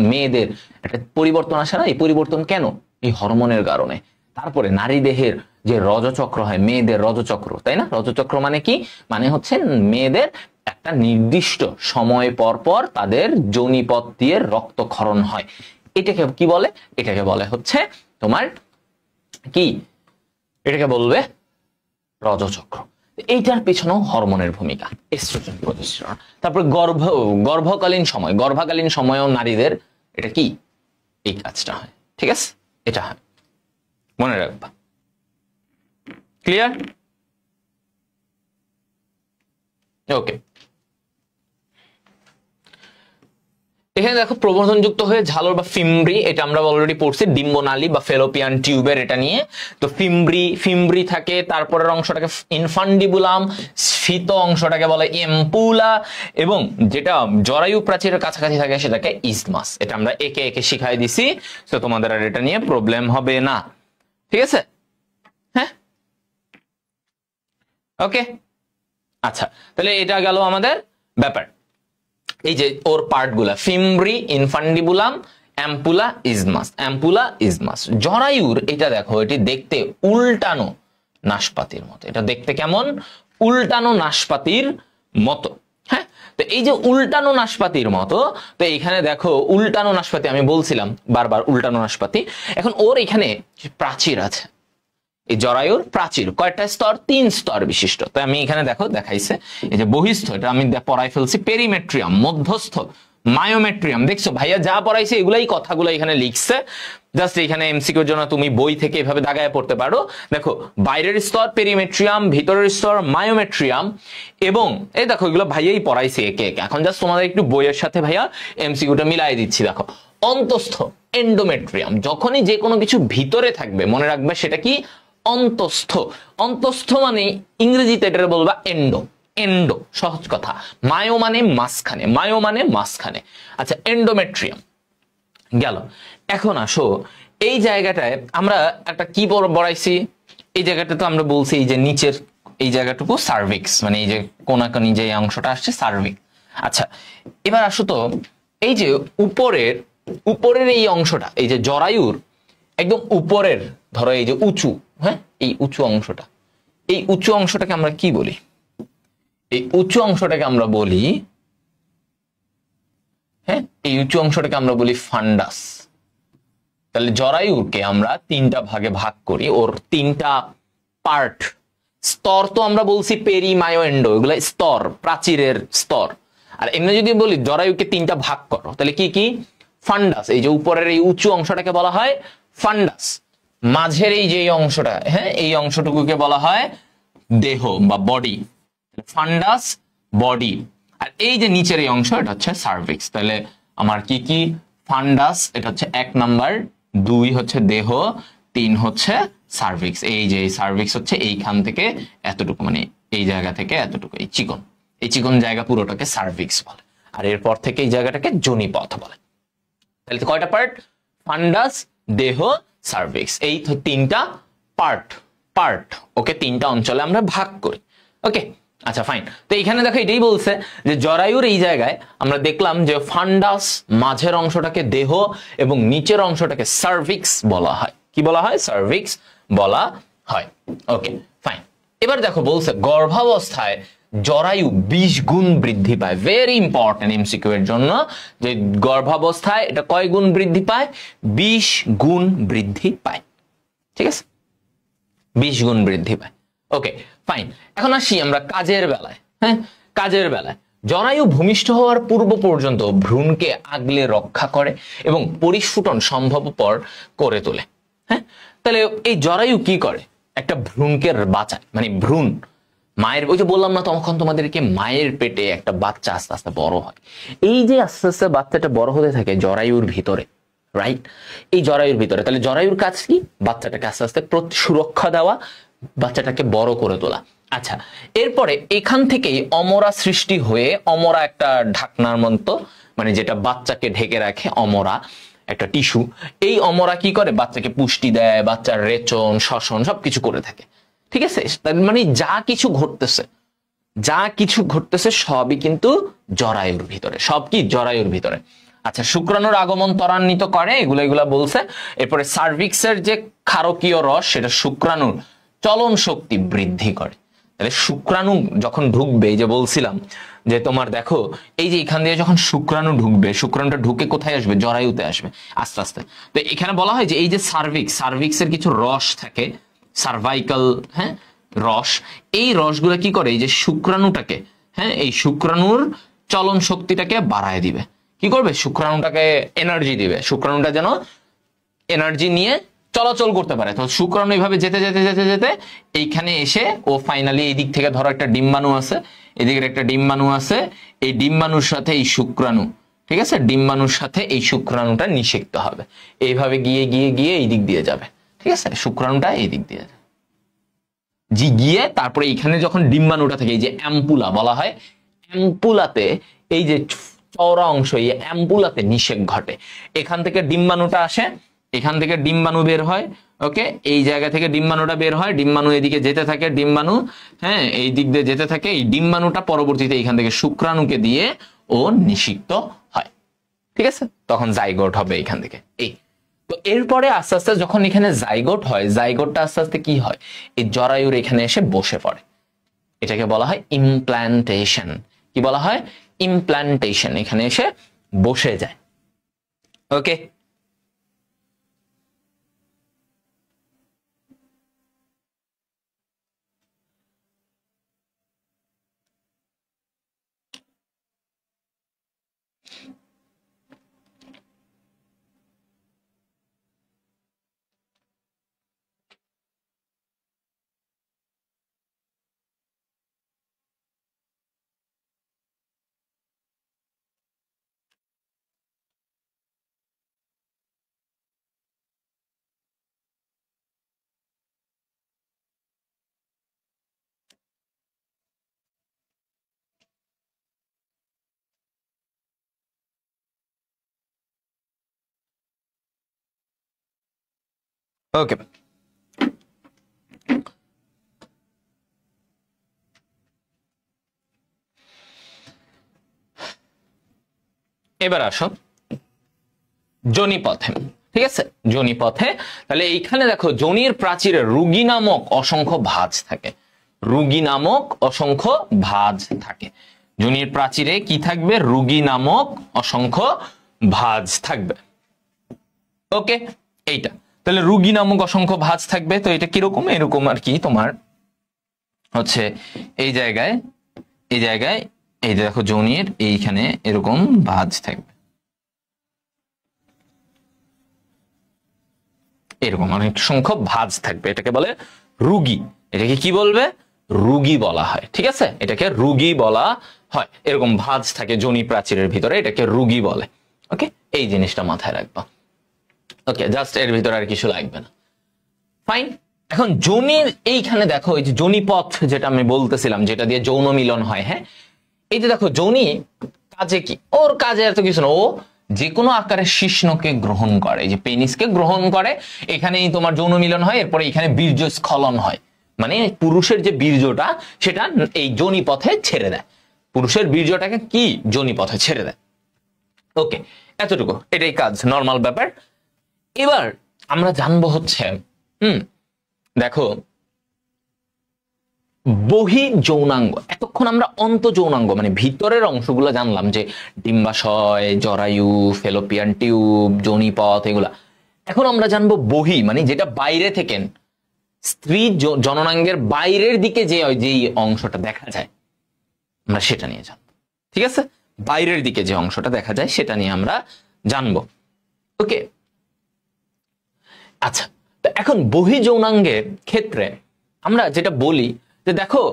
মেয়েদের একটা পরিবর্তন আসে না? এই পরিবর্তন কেন? এই হরমোনের কারণে। তারপরে নারী দেহের যে রজচক্র হয়, মেয়েদের রজচক্র, তাই না? রজচক্র মানে কি? মানে হচ্ছে মেয়েদের একটা নির্দিষ্ট সময় পর পর তাদের যোনিপথ দিয়ে রক্তক্ষরণ হয়। এটাকে কি বলে? এটাকে বলে হচ্ছে তোমার কি, এটাকে বলবে রজচক্র। এইটার পিছনেও হরমোনের ভূমিকা, এস্ট্রোজেন প্রজেস্টেরন। তারপর গর্ভকালীন সময়েও নারীদের এটা কি, এই কাজটা হয়। ঠিক আছে, এটা হয়, মনে রাখবা। ক্লিয়ার? ওকে, এখানে দেখো প্রবর্ধনযুক্ত হয়ে ঝালর বা ফিমব্রি, এটা আমরা অলরেডি পড়ছি, ডিম্বনালী বা ফেলোপিয়ান টিউবের এটা নিয়ে। তো ফিমব্রি থাকে, তারপরের অংশটাকে ইনফান্ডিবুলাম, স্ফীত অংশটাকে বলে এম্পুলা, এবং যেটা জরায়ু প্রাচীরের কাছাকাছি থাকে সেটাকে ইসমাস। এটা আমরা একে একে শিখাই দিছি, তো তোমাদের আর এটা নিয়ে প্রবলেম হবে না। ঠিক আছে, হ্যাঁ ওকে, আচ্ছা তাহলে এটা গেল আমাদের ব্যাপার। এই যে ওর পার্ট গুলা, ফিমব্রি, ইনফান্ডিবুলাম, অ্যাম্পুলা, ইজমাস, অ্যাম্পুলা, ইজমাস। জরায়ুর এটা দেখো, এটি দেখতে উল্টানো নাশপাতির মতো। এটা দেখতে কেমন? উল্টানো নাশপাতির মতো। হ্যাঁ, তো এই যে উল্টানো নাশপাতির মতো, তো এখানে দেখো উল্টানো নাশপাতি, আমি বলছিলাম বারবার উল্টানো নাশপাতি। এখন ওর এখানে প্রাচীর আছে, এই জরায়ুর প্রাচীর কয়টা স্তর? 3 স্তর বিশিষ্ট। তো আমি এখানে দেখো দেখাইছে, এই যে বহিস্থ, এটা আমি পড়াই ফেলছি, পেরিমেট্রিয়াম, মধ্যস্থ, মায়োমেট্রিয়াম। দেখছো ভাইয়া যা পড়াইছে এগুলাই কথাগুলো এখানে লিখছে, জাস্ট এখানে এমসিকিউর জন্য তুমি বই থেকে এভাবে দাগায় পড়তে পারো। দেখো বাইরের স্তর পেরিমেট্রিয়াম, ভিতরের স্তর মায়োমেট্রিয়াম, এবং এই দেখো এগুলো ভাইয়াই পড়াইছে একে একে। এখন জাস্ট তোমাদের একটু বইয়ের সাথে ভাইয়া এমসিকিউটা মিলাই দিচ্ছি। দেখো অন্তস্থ এন্ডোমেট্রিয়াম, যখনই যে কোনো কিছু ভিতরে থাকবে মনে রাখবে সেটা কি? অন্তস্থ। অন্তস্থ মানে ইংরেজিতে এটা বলবা এন্ডো, এন্ডো সহজ কথা। মায়ো মানে মাঝখানে, মায়ো মানে মাঝখানে। আচ্ছা এন্ডোমেট্রিয়াম গেল। এখন আসো এই জায়গাটায় আমরা একটা কি বড়াইছি, এই জায়গাটা তো আমরা বলছি এই যে নিচের এই জায়গাটুকু সার্ভিক্স, মানে এই যে কোনাকানি যে অংশটা আসছে সার্ভিক্স। আচ্ছা এবার আসো তো এই যে উপরের এই অংশটা, এই যে জরায়ুর একদম উপরের, ধরো এই যে উঁচু, হ্যাঁ এই উঁচু অংশটা, এই উঁচু অংশটাকে আমরা কি বলি? এই উঁচু অংশটাকে আমরা বলি, হ্যাঁ এই উঁচু অংশটাকে আমরা বলি ফান্ডাস। তাহলে জরায়ুকে আমরা 3টা ভাগে ভাগ করি, ওর 3টা পার্ট। স্তর তো আমরা বলছি পেরি, মায়ো, এন্ডো, এগুলো স্তর, প্রাচীরের স্তর। আর এমনি যদি বলি জরায়ুকে 3টা ভাগ করো, তাহলে কি কি? ফান্ডাস, এই যে উপরের এই উঁচু অংশটাকে বলা হয় ফান্ডাস। মাঝের এই যে অংশটা, হ্যাঁ এই অংশটুকুকে বলা হয় দেহ বা বডি, ফান্ডাস, বডি। আর এই যে নিচের এই অংশ, এটা হচ্ছে সার্ভিক্স। তাহলে আমার কি কি? ফান্ডাস, এটা হচ্ছে 1 নাম্বার, 2 হচ্ছে দেহ, 3 হচ্ছে সার্ভিক্স। এই যে সার্ভিক্স হচ্ছে এইখান থেকে এতটুকু, মানে এই জায়গা থেকে এতটুকু, এই চিকন জায়গা পুরোটাকে সার্ভিক্স বলে। আর এরপর থেকে এই জায়গাটাকে যোনিপথ বলে। তাহলে কয়টা পার্ট? ফান্ডাস, দেহ, সার্ভিক্স, এই 3টা পার্ট ওকে 3টা অঞ্চলে আমরা ভাগ করি। ওকে আচ্ছা ফাইন। তো এখানে দেখো এটাই বলছে যে জরায়ুর এই জায়গায় আমরা দেখলাম যে ফান্ডাস, মাঝের অংশটাকে দেহ এবং নিচের অংশটাকে সার্ভিক্স বলা হয়। কি বলা হয়? সার্ভিক্স বলা হয়। Okay fine. এবার দেখো বলছে গর্ভাবস্থায় জরায়ু 20 গুণ বৃদ্ধি পায়। ভেরি ইম্পর্টেন্ট এমসিকিউ এর জন্য, যে গর্ভাবস্থায় এটা কয় গুণ বৃদ্ধি পায়? 20 গুণ বৃদ্ধি পায়। ঠিক আছে, 20 গুণ বৃদ্ধি পায়। Okay fine. এখন আসি আমরা কাজের বেলায়। হ্যাঁ কাজের বেলায় জরায়ু ভূমিষ্ঠ হওয়ার পূর্ব পর্যন্ত ভ্রূণকে আগলে রক্ষা করে এবং পরিস্ফুটন সম্ভবপর করে তোলে। হ্যাঁ তাহলে এই জরায়ু কি করে? একটা ভ্রূণকে বাঁচায়, মানে ভ্রূণ মায়ের, ওই যে বললাম না তখন তোমাদেরকে, মায়ের পেটে একটা বাচ্চা আস্তে আস্তে বড় হয়। এই যে আস্তে আস্তে বাচ্চাটা বড় হতে থাকে জরায়ুর ভিতরে, রাইট? এই জরায়ুর ভিতরে, তাহলে জরায়ুর কাজ কি? বাচ্চাটাকে আস্তে আস্তে সুরক্ষা দেওয়া, বাচ্চাটাকে বড় করে তোলা। আচ্ছা এরপরে এখান থেকেই অমরা সৃষ্টি হয়ে, অমরা একটা ঢাকনার মতো, মানে যেটা বাচ্চাকে ঢেকে রাখে, অমরা একটা টিস্যু। এই অমরা কি করে? বাচ্চাকে পুষ্টি দেয়, বাচ্চার রেচন, শ্বসন সবকিছু করে থাকে। ঠিক আছে, মানে যা কিছু ঘটতেছে সবই কিন্তু জরায়ুর ভিতরে, সব কি জরায়ুর ভিতরে। আচ্ছা শুক্রাণুর আগমন ত্বরান্বিত করে, এগুলা বলছে। এরপরে সার্ভিক্সের যে ক্ষারকীয় রস, সেটা শুক্রাণুর চলন শক্তি বৃদ্ধি করে। তাহলে শুক্রাণু যখন ঢুকবে, এই যে বলছিলাম যে তোমার দেখো এই যে এখান দিয়ে যখন শুক্রাণু ঢুকবে, শুক্রাণুটা ঢুকে কোথায় আসবে? জরায়ুতে আসবে আস্তে আস্তে। তো এখানে বলা হয় যে এই যে সার্ভিক্সের কিছু রস থাকে, সার্ভাইকাল, হ্যাঁ রস, এই রসগুলো কি করে? এই যে শুক্রাণুটাকে, হ্যাঁ এই শুক্রাণুর চলন শক্তিটাকে বাড়ায় দিবে। কি করবে? শুক্রাণুটাকে এনার্জি দিবে, শুক্রাণুটা যেন এনার্জি নিয়ে চলাচল করতে পারে। তো শুক্রাণু এইভাবে যেতে যেতে যেতে যেতে এইখানে এসে ও ফাইনালি এই দিক থেকে ধরো একটা ডিম্বাণু আছে, এদিকের একটা ডিম্বাণু আছে, এই ডিম্বাণুর সাথে এই শুক্রাণু, ঠিক আছে, ডিম্বাণুর সাথে এই শুক্রাণুটা নিষেক্ত হবে। এইভাবে গিয়ে গিয়ে গিয়ে এই দিক দিয়ে যাবে। ঠিক আছে, শুক্রাণুটা এই দিক দিয়ে গিয়ে তারপরে এখানে যখন ডিম্বাণুটা থাকে, এই যে অ্যাম্পুলা বলা হয়, অ্যাম্পুলাতে এই যে চওড়া অংশ, এই অ্যাম্পুলাতে নিষেক ঘটে। এখান থেকে ডিম্বাণুটা আসে, এখান থেকে ডিম্বাণু বের হয়, ওকে, এই জায়গা থেকে ডিম্বাণুটা বের হয়, ডিম্বাণু এদিকে যেতে থাকে, ডিম্বাণু হ্যাঁ এই দিক দিয়ে যেতে থাকে, এই ডিম্বাণুটা পরবর্তীতে এখান থেকে শুক্রাণুকে দিয়ে ও নিষিক্ত হয়। ঠিক আছে, তখন জাইগোট হবে এখান থেকে। এই তো এরপরে আস্তে আস্তে যখন এখানে জাইগোট হয়, জাইগোটটা আস্তে আস্তে কি হয়, এই জরায়ুর এখানে এসে বসে পড়ে। এটাকে বলা হয় ইমপ্ল্যান্টেশন। কি বলা হয়? ইমপ্ল্যান্টেশন। এখানে এসে বসে যায়। ওকে, ওকে, এবার আসো যোনিপথে। ঠিক আছে, যোনিপথে তাহলে এইখানে দেখো যোনির প্রাচীরে রুগী নামক অসংখ্য ভাঁজ থাকে। রুগী নামক অসংখ্য ভাঁজ থাকে। যোনির প্রাচীরে কি থাকবে? রুগী নামক অসংখ্য ভাঁজ থাকবে। ওকে, এইটা তাহলে রুগী নামক অসংখ্য ভাঁজ থাকবে। তো এটা কিরকম? এরকম আর কি, তোমার হচ্ছে এই জায়গায় এই যে দেখো যোনির এইখানে এরকম ভাঁজ থাকবে, এরকম অনেক সংখ্যক ভাঁজ থাকবে। এটাকে বলে রুগী। এটাকে কি বলবে? রুগী বলা হয়। ঠিক আছে, এটাকে রুগী বলা হয়। এরকম ভাঁজ থাকে যোনি প্রাচীরের ভিতরে, এটাকে রুগী বলে। ওকে, এই জিনিসটা মাথায় রাখবা। ওকে, জাস্ট এর ভিতরে আর কিছু লাগবে না। ফাইন। এখন যোনির এইখানে দেখো এই যে যোনিপথ যেটা আমি বলতেছিলাম, যেটা দিয়ে যৌন মিলন হয়। হ্যাঁ, এই যে দেখো যোনি কাজে কি? ওর কাজে এত কিছু না, ও যে কোনো আকারের শিশ্নকে গ্রহণ করে, এই যে পেনিসকে গ্রহণ করে, এখানেই তোমার যৌন মিলন হয়, এরপরে এখানে বীর্য স্খলন হয়। মানে পুরুষের যে বীর্যটা সেটা এই যোনিপথে ছেড়ে দেয়। পুরুষের বীর্যটাকে কি যোনিপথে ছেড়ে দেয়। ওকে, এতটুকু, এটাই কাজ, নর্মাল ব্যাপার। এবার আমরা জানবো হচ্ছে দেখো বহি যৌনাঙ্গ। এতক্ষণ আমরা অন্ত যৌনাঙ্গ মানে ভিতরের অংশগুলো জানলাম, যে ডিম্বাশয়, জরায়ু, ফেলোপিয়ান টিউব, যোনিপথ, এগুলা। এখন আমরা জানবো বহি মানে যেটা বাইরে থেকে, স্ত্রী জননাঙ্গের বাইরের দিকে যে অংশটা দেখা যায়, আমরা সেটা নিয়ে জানবো। ঠিক আছে, বাইরের দিকে যে অংশটা দেখা যায় সেটা নিয়ে আমরা জানবো। ওকে, আচ্ছা, তো এখন বহি যৌনাঙ্গের ক্ষেত্রে আমরা যেটা বলি যে দেখো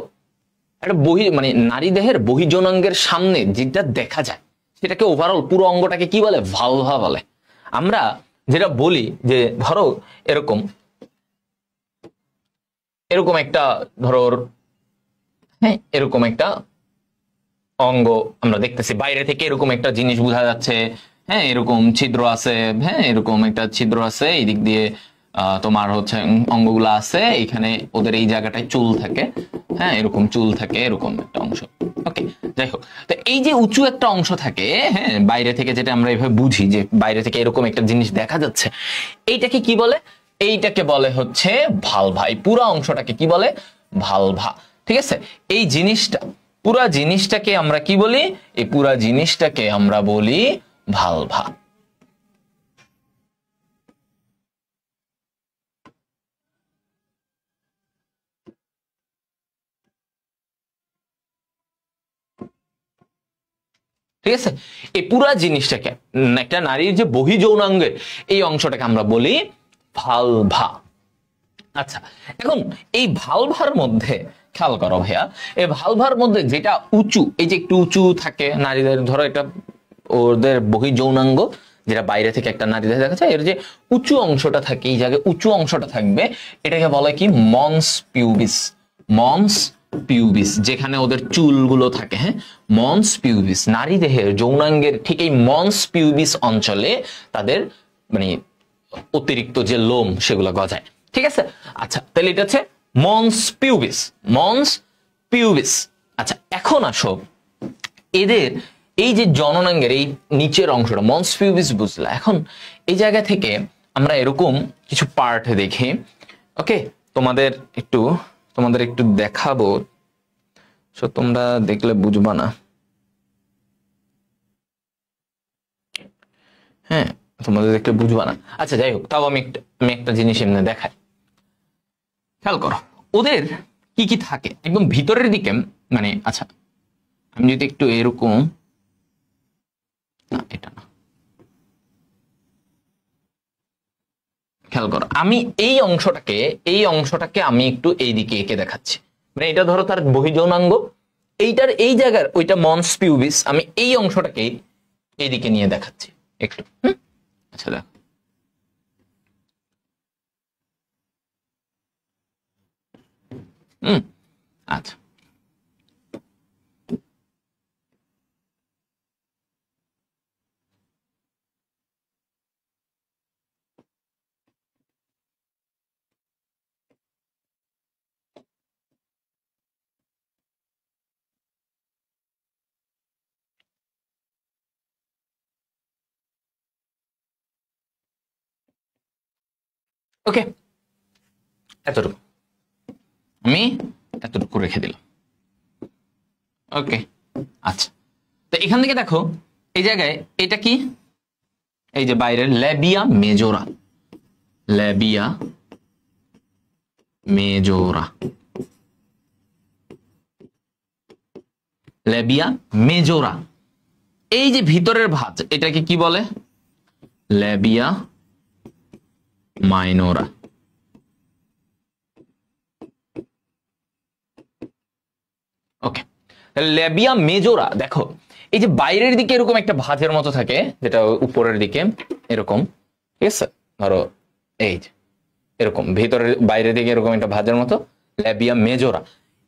একটা মানে নারী দেহের বহি যৌনাঙ্গের সামনে যেটা দেখা যায় সেটাকে ওভারঅল পুরো অঙ্গটাকে কি বলে? ভালভা বলে। আমরা যেটা বলি যে ধরো এরকম একটা ধরো হ্যাঁ এরকম একটা অঙ্গ আমরা দেখতেছি, বাইরে থেকে এরকম একটা জিনিস বোঝা যাচ্ছে। হ্যাঁ, এরকম ছিদ্র আছে, হ্যাঁ এরকম একটা ছিদ্র আছে, এই দিক দিয়ে তোমার হচ্ছে অঙ্গগুলো আছে, এখানে ওদের এই জায়গাটায় চুল থাকে। হ্যাঁ, এরকম চুল থাকে, এরকম একটা অংশ। ওকে, যাই হোক, তো এই যে উঁচু একটা অংশ থাকে, হ্যাঁ বাইরে থেকে, যেটা আমরা এইভাবে বুঝি যে বাইরে থেকে এরকম একটা জিনিস দেখা যাচ্ছে, এইটাকে কি বলে? এইটাকে বলে হচ্ছে ভালভা। এই পুরো অংশটাকে কি বলে? ভালভা। ঠিক আছে, এই জিনিসটা, পুরা জিনিসটাকে আমরা কি বলি? এই পুরা জিনিসটাকে আমরা বলি ভালভা। ঠিক আছে, এই পুরা জিনিসটাকে, একটা নারীর যে বহি যৌনাঙ্গের এই অংশটাকে আমরা বলি ভালভা। আচ্ছা, এখন এই ভালভার মধ্যে খেয়াল করো ভাইয়া, এই ভালভার মধ্যে যেটা উঁচু, এই যে একটু উঁচু থাকে নারীদের, ধরো এটা ওদের বহি যৌনাঙ্গ, যেটা বাইরে থেকে একটা নারীদের দেখা যায়, এর যে উঁচু অংশটা থাকে, এই জায়গায় উঁচু অংশটা থাকবে, এটাকে বলে কি? মন্স পিউবিস। মন্স পিউবিস, যেখানে ওদের চুলগুলো থাকে। হ্যাঁ, মন্স পিউবিস, নারী দেহের যৌনাঙ্গের ঠিক এই মন্স পিউবিস অঞ্চলে তাদের মানে অতিরিক্ত যে লোম সেগুলো গজায়। ঠিক আছে। আচ্ছা তাহলে এটা হচ্ছে মন্স পিউবিস, মন্স পিউবিস। আচ্ছা এখন আসো এদের এই যে জননাঙ্গের এই নিচের অংশটা মন্স পিউবিস বুঝলা, এখন এই জায়গা থেকে আমরা এরকম কিছু পার্ট দেখি। ওকে তোমাদের একটু দেখাবো, সো তোমরা দেখলে বুঝবা না। হ্যাঁ তোমাদের দেখলে বুঝবা না। আচ্ছা যাই হোক, তাও আমি একটা জিনিস এমনি দেখাই, খেয়াল করো ওদের কি কি থাকে একদম ভিতরের দিকে। মানে আচ্ছা আমি যদি একটু এরকম, না এটা না, খেয়াল করো আমি এই অংশটাকে আমি একটু এইদিকে এঁকে দেখাচ্ছি। মানে এটা ধরো তার বহিঃযৌনাঙ্গ, এইটার এই জায়গার ওইটা মন্স পিউবিস, আমি এই অংশটাকে এইদিকে নিয়ে দেখাচ্ছি একটু। আচ্ছা দেখো আচ্ছা ওকে, এতটুকু আমি এতটুকু রেখে দিলাম। ওকে আচ্ছা, তো এখান থেকে দেখো এই জায়গায় এটা কি, এই যে বাইরের ল্যাবিয়া মেজোরা, ল্যাবিয়া মেজোরা, ল্যাবিয়া মেজোরা। এই যে ভিতরের ভাঁজ এটাকে কি বলে, ল্যাবিয়া মাইনোরা। ওকে, ল্যাবিয়া মেজোরা দেখো এই যে বাইরের দিকে এরকম একটা ভাঁজের মতো থাকে, যেটা উপরের দিকে এরকম, ঠিক আছে, ধরো এই যে এরকম ভিতরের বাইরের দিকে এরকম একটা ভাঁজের মতো, ল্যাবিয়া মেজোরা।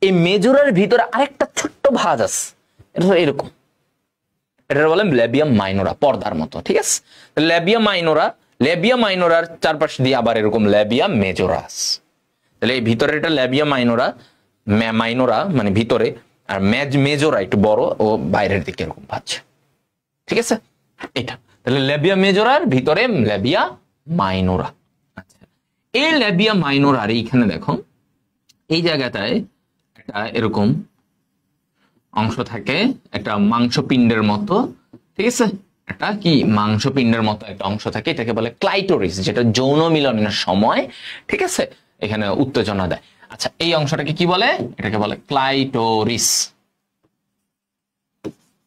এই মেজোরার ভিতরে আরেকটা ছোট্ট ভাঁজ আছে, এটা এরকম, এটা বলে ল্যাবিয়া মাইনোরা, পর্দার মতো, ঠিক আছে। ল্যাবিয়া মাইনোরা, ল্যাবিয়া মাইনোরার চারপাশ দিয়ে আবার এরকম ল্যাবিয়া মেজোরাস। তাহলে এই ভিতরে এটা ল্যাবিয়া মাইনোরা, মাইনোরা মানে ভিতরে, আর মেজোরা একটু বড় ও বাইরের দিকে এরকম ভাঁজ, ঠিক আছে এটা। তাহলে ল্যাবিয়া মেজোরার ভিতরে ল্যাবিয়া মাইনোরা। আচ্ছা এই ল্যাবিয়া মাইনোরার এইখানে দেখো এই জায়গাটায় একটা এরকম অংশ থাকে, একটা মাংসপিণ্ডের মতো, ঠিক আছে, একটা কি মাংসপিণ্ডের মতো একটা অংশ থাকে, এটাকে বলে ক্লাইটোরিস, যেটা যৌন মিলনের সময়, ঠিক আছে, এখানে উত্তেজনা দেয়। আচ্ছা এই অংশটাকে কি বলে, এটাকে বলে ক্লাইটোরিস,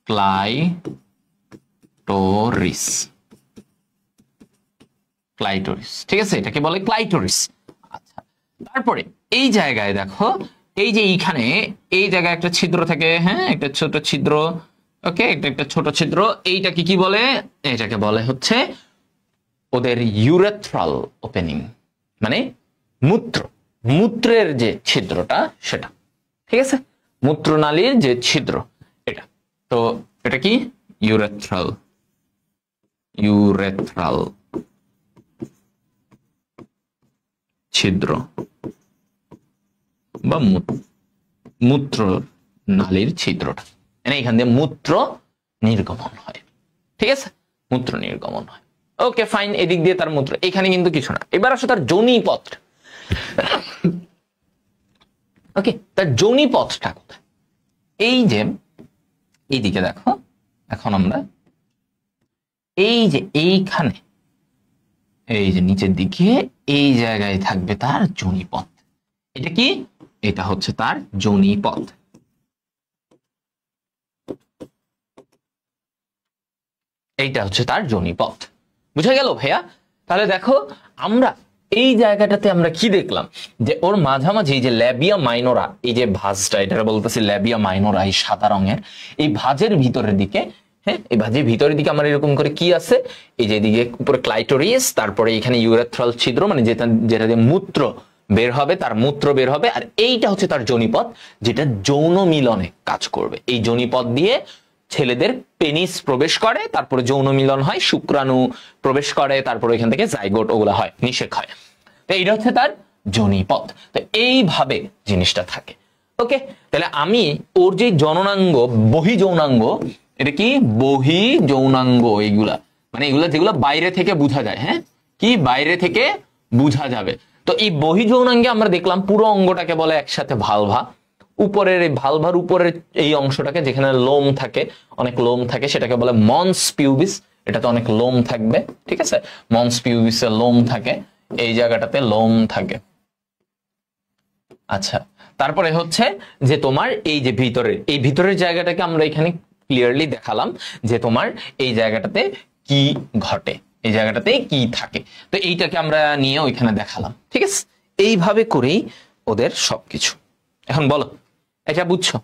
ক্লাইটোরিস, ক্লাইটোরিস, ঠিক আছে, এটাকে বলে ক্লাইটোরিস। আচ্ছা তারপরে এই জায়গায় দেখো এই যে এইখানে এই জায়গায় একটা ছিদ্র থাকে, হ্যাঁ একটা ছোট ছিদ্র, ওকে একটা ছোট ছিদ্র, এইটাকে কি বলে, এটাকে বলে হচ্ছে ওদের ইউরেথ্রাল ওপেনিং, মানে মূত্রের যে ছিদ্রটা সেটা, ঠিক আছে, মূত্রনালীর যে ছিদ্র এটা। তো এটা কি ইউরেথ্রাল, ইউরেথ্রাল ছিদ্র বা মূত্র নালীর ছিদ্রটা, এখান দিয়ে মূত্র নির্গমন হয়, ঠিক আছে, মূত্র নির্গমন হয়। ওকে ফাইন, এদিক দিয়ে তার মূত্র, এখানে কিন্তু কিছু না। এবার আসো তার যোনিপথ। ওকে তার যোনিপথটা কোথায়, এই যে এইদিকে দেখো, এখন আমরা এই যে এইখানে এই যে নিচের দিকে এই জায়গায় থাকবে তার যোনিপথ। এটা কি, এটা হচ্ছে তার যোনিপথ। এইটা হচ্ছে তার যোনিপথ, বুঝা গেল ভাইয়া? তাহলে দেখো আমরা এই জায়গাটাতে আমরা কি দেখলাম, যে ওর মাঝামাঝি যে ল্যাবিয়া মাইনোরা, এই যে ভাঁজটা, এটা বলতেছি ল্যাবিয়া মাইনোরা, এই সাদা রঙের এই ভাঁজের ভিতরের দিকে, হ্যাঁ এই ভাঁজের ভিতরের দিকে আমার এরকম করে কি আছে, এই যে এদিকে উপরে ক্লাইটোরিস, তারপরে এখানে ইউরেথ্রাল ছিদ্র, মানে যেটা দিয়ে মূত্র বের হবে, তার মূত্র বের হবে, আর এইটা হচ্ছে তার যোনিপথ, যেটা যৌন মিলনে কাজ করবে। এই যোনিপথ দিয়ে ছেলেদের পেনিস প্রবেশ করে, তারপরে যৌন মিলন হয়, শুক্রাণু প্রবেশ করে, তারপরে এখান থেকে জাইগোট ওগুলা হয়, নিষেক হয়। তো এইটা হচ্ছে তার যোনিপথ। তো এইভাবে জিনিসটা থাকে। ওকে, তাহলে আমি ওর যে জননাঙ্গ বহি যৌনাঙ্গ, এটা কি বহি যৌনাঙ্গ, এইগুলা মানে এগুলা যেগুলো বাইরে থেকে বোঝা যায়, হ্যাঁ কি বাইরে থেকে বোঝা যাবে। তো এই বহি যৌনাঙ্গে আমরা দেখলাম পুরো অঙ্গটাকে বলে একসাথে ভালভা। উপরের এই ভালভার উপরের এই অংশটাকে যেখানে লোম থাকে, অনেক লোম থাকে, সেটাকে বলে মন্স পিউবিস। এটাতে অনেক লোম থাকবে, ঠিক আছে, মন্স পিউবিসে লোম থাকে, এই জায়গাটাতে লোম থাকে। আচ্ছা, তারপরে হচ্ছে যে তোমার এই যে এই ভিতরের জায়গাটাকে আমরা এখানে ক্লিয়ারলি দেখালাম যে তোমার এই জায়গাটাতে কি ঘটে, এই জায়গাটাতে কি থাকে। তো এইটাকে আমরা নিয়ে ওইখানে দেখালাম, ঠিক আছে। এইভাবে করেই ওদের সবকিছু। এখন বলো, এটা বুঝছো?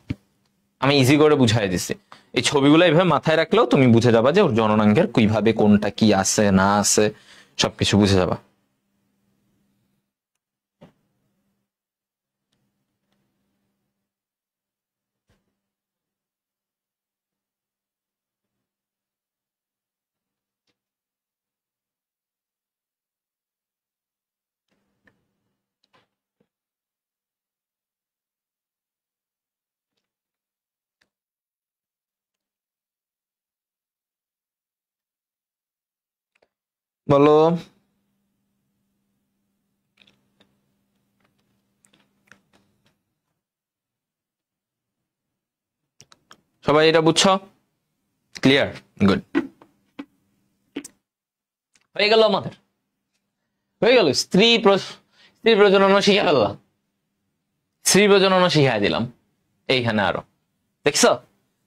আমি ইজি করে বুঝাই দিচ্ছি। এই ছবিগুলো এইভাবে মাথায় রাখলেও তুমি বুঝে যাবা যে ওর জননাঙ্গের কিভাবে কোনটা কি আছে না আছে সবকিছু বুঝে যাবা। বলো, সবাই এটা বুঝছো? ক্লিয়ার? গুড। হয়ে গেল আমাদের, হয়ে গেল। স্ত্রী প্রজনন শিখে ফেললাম, স্ত্রী প্রজনন শিখাই দিলাম এইখানে আরো, দেখছো?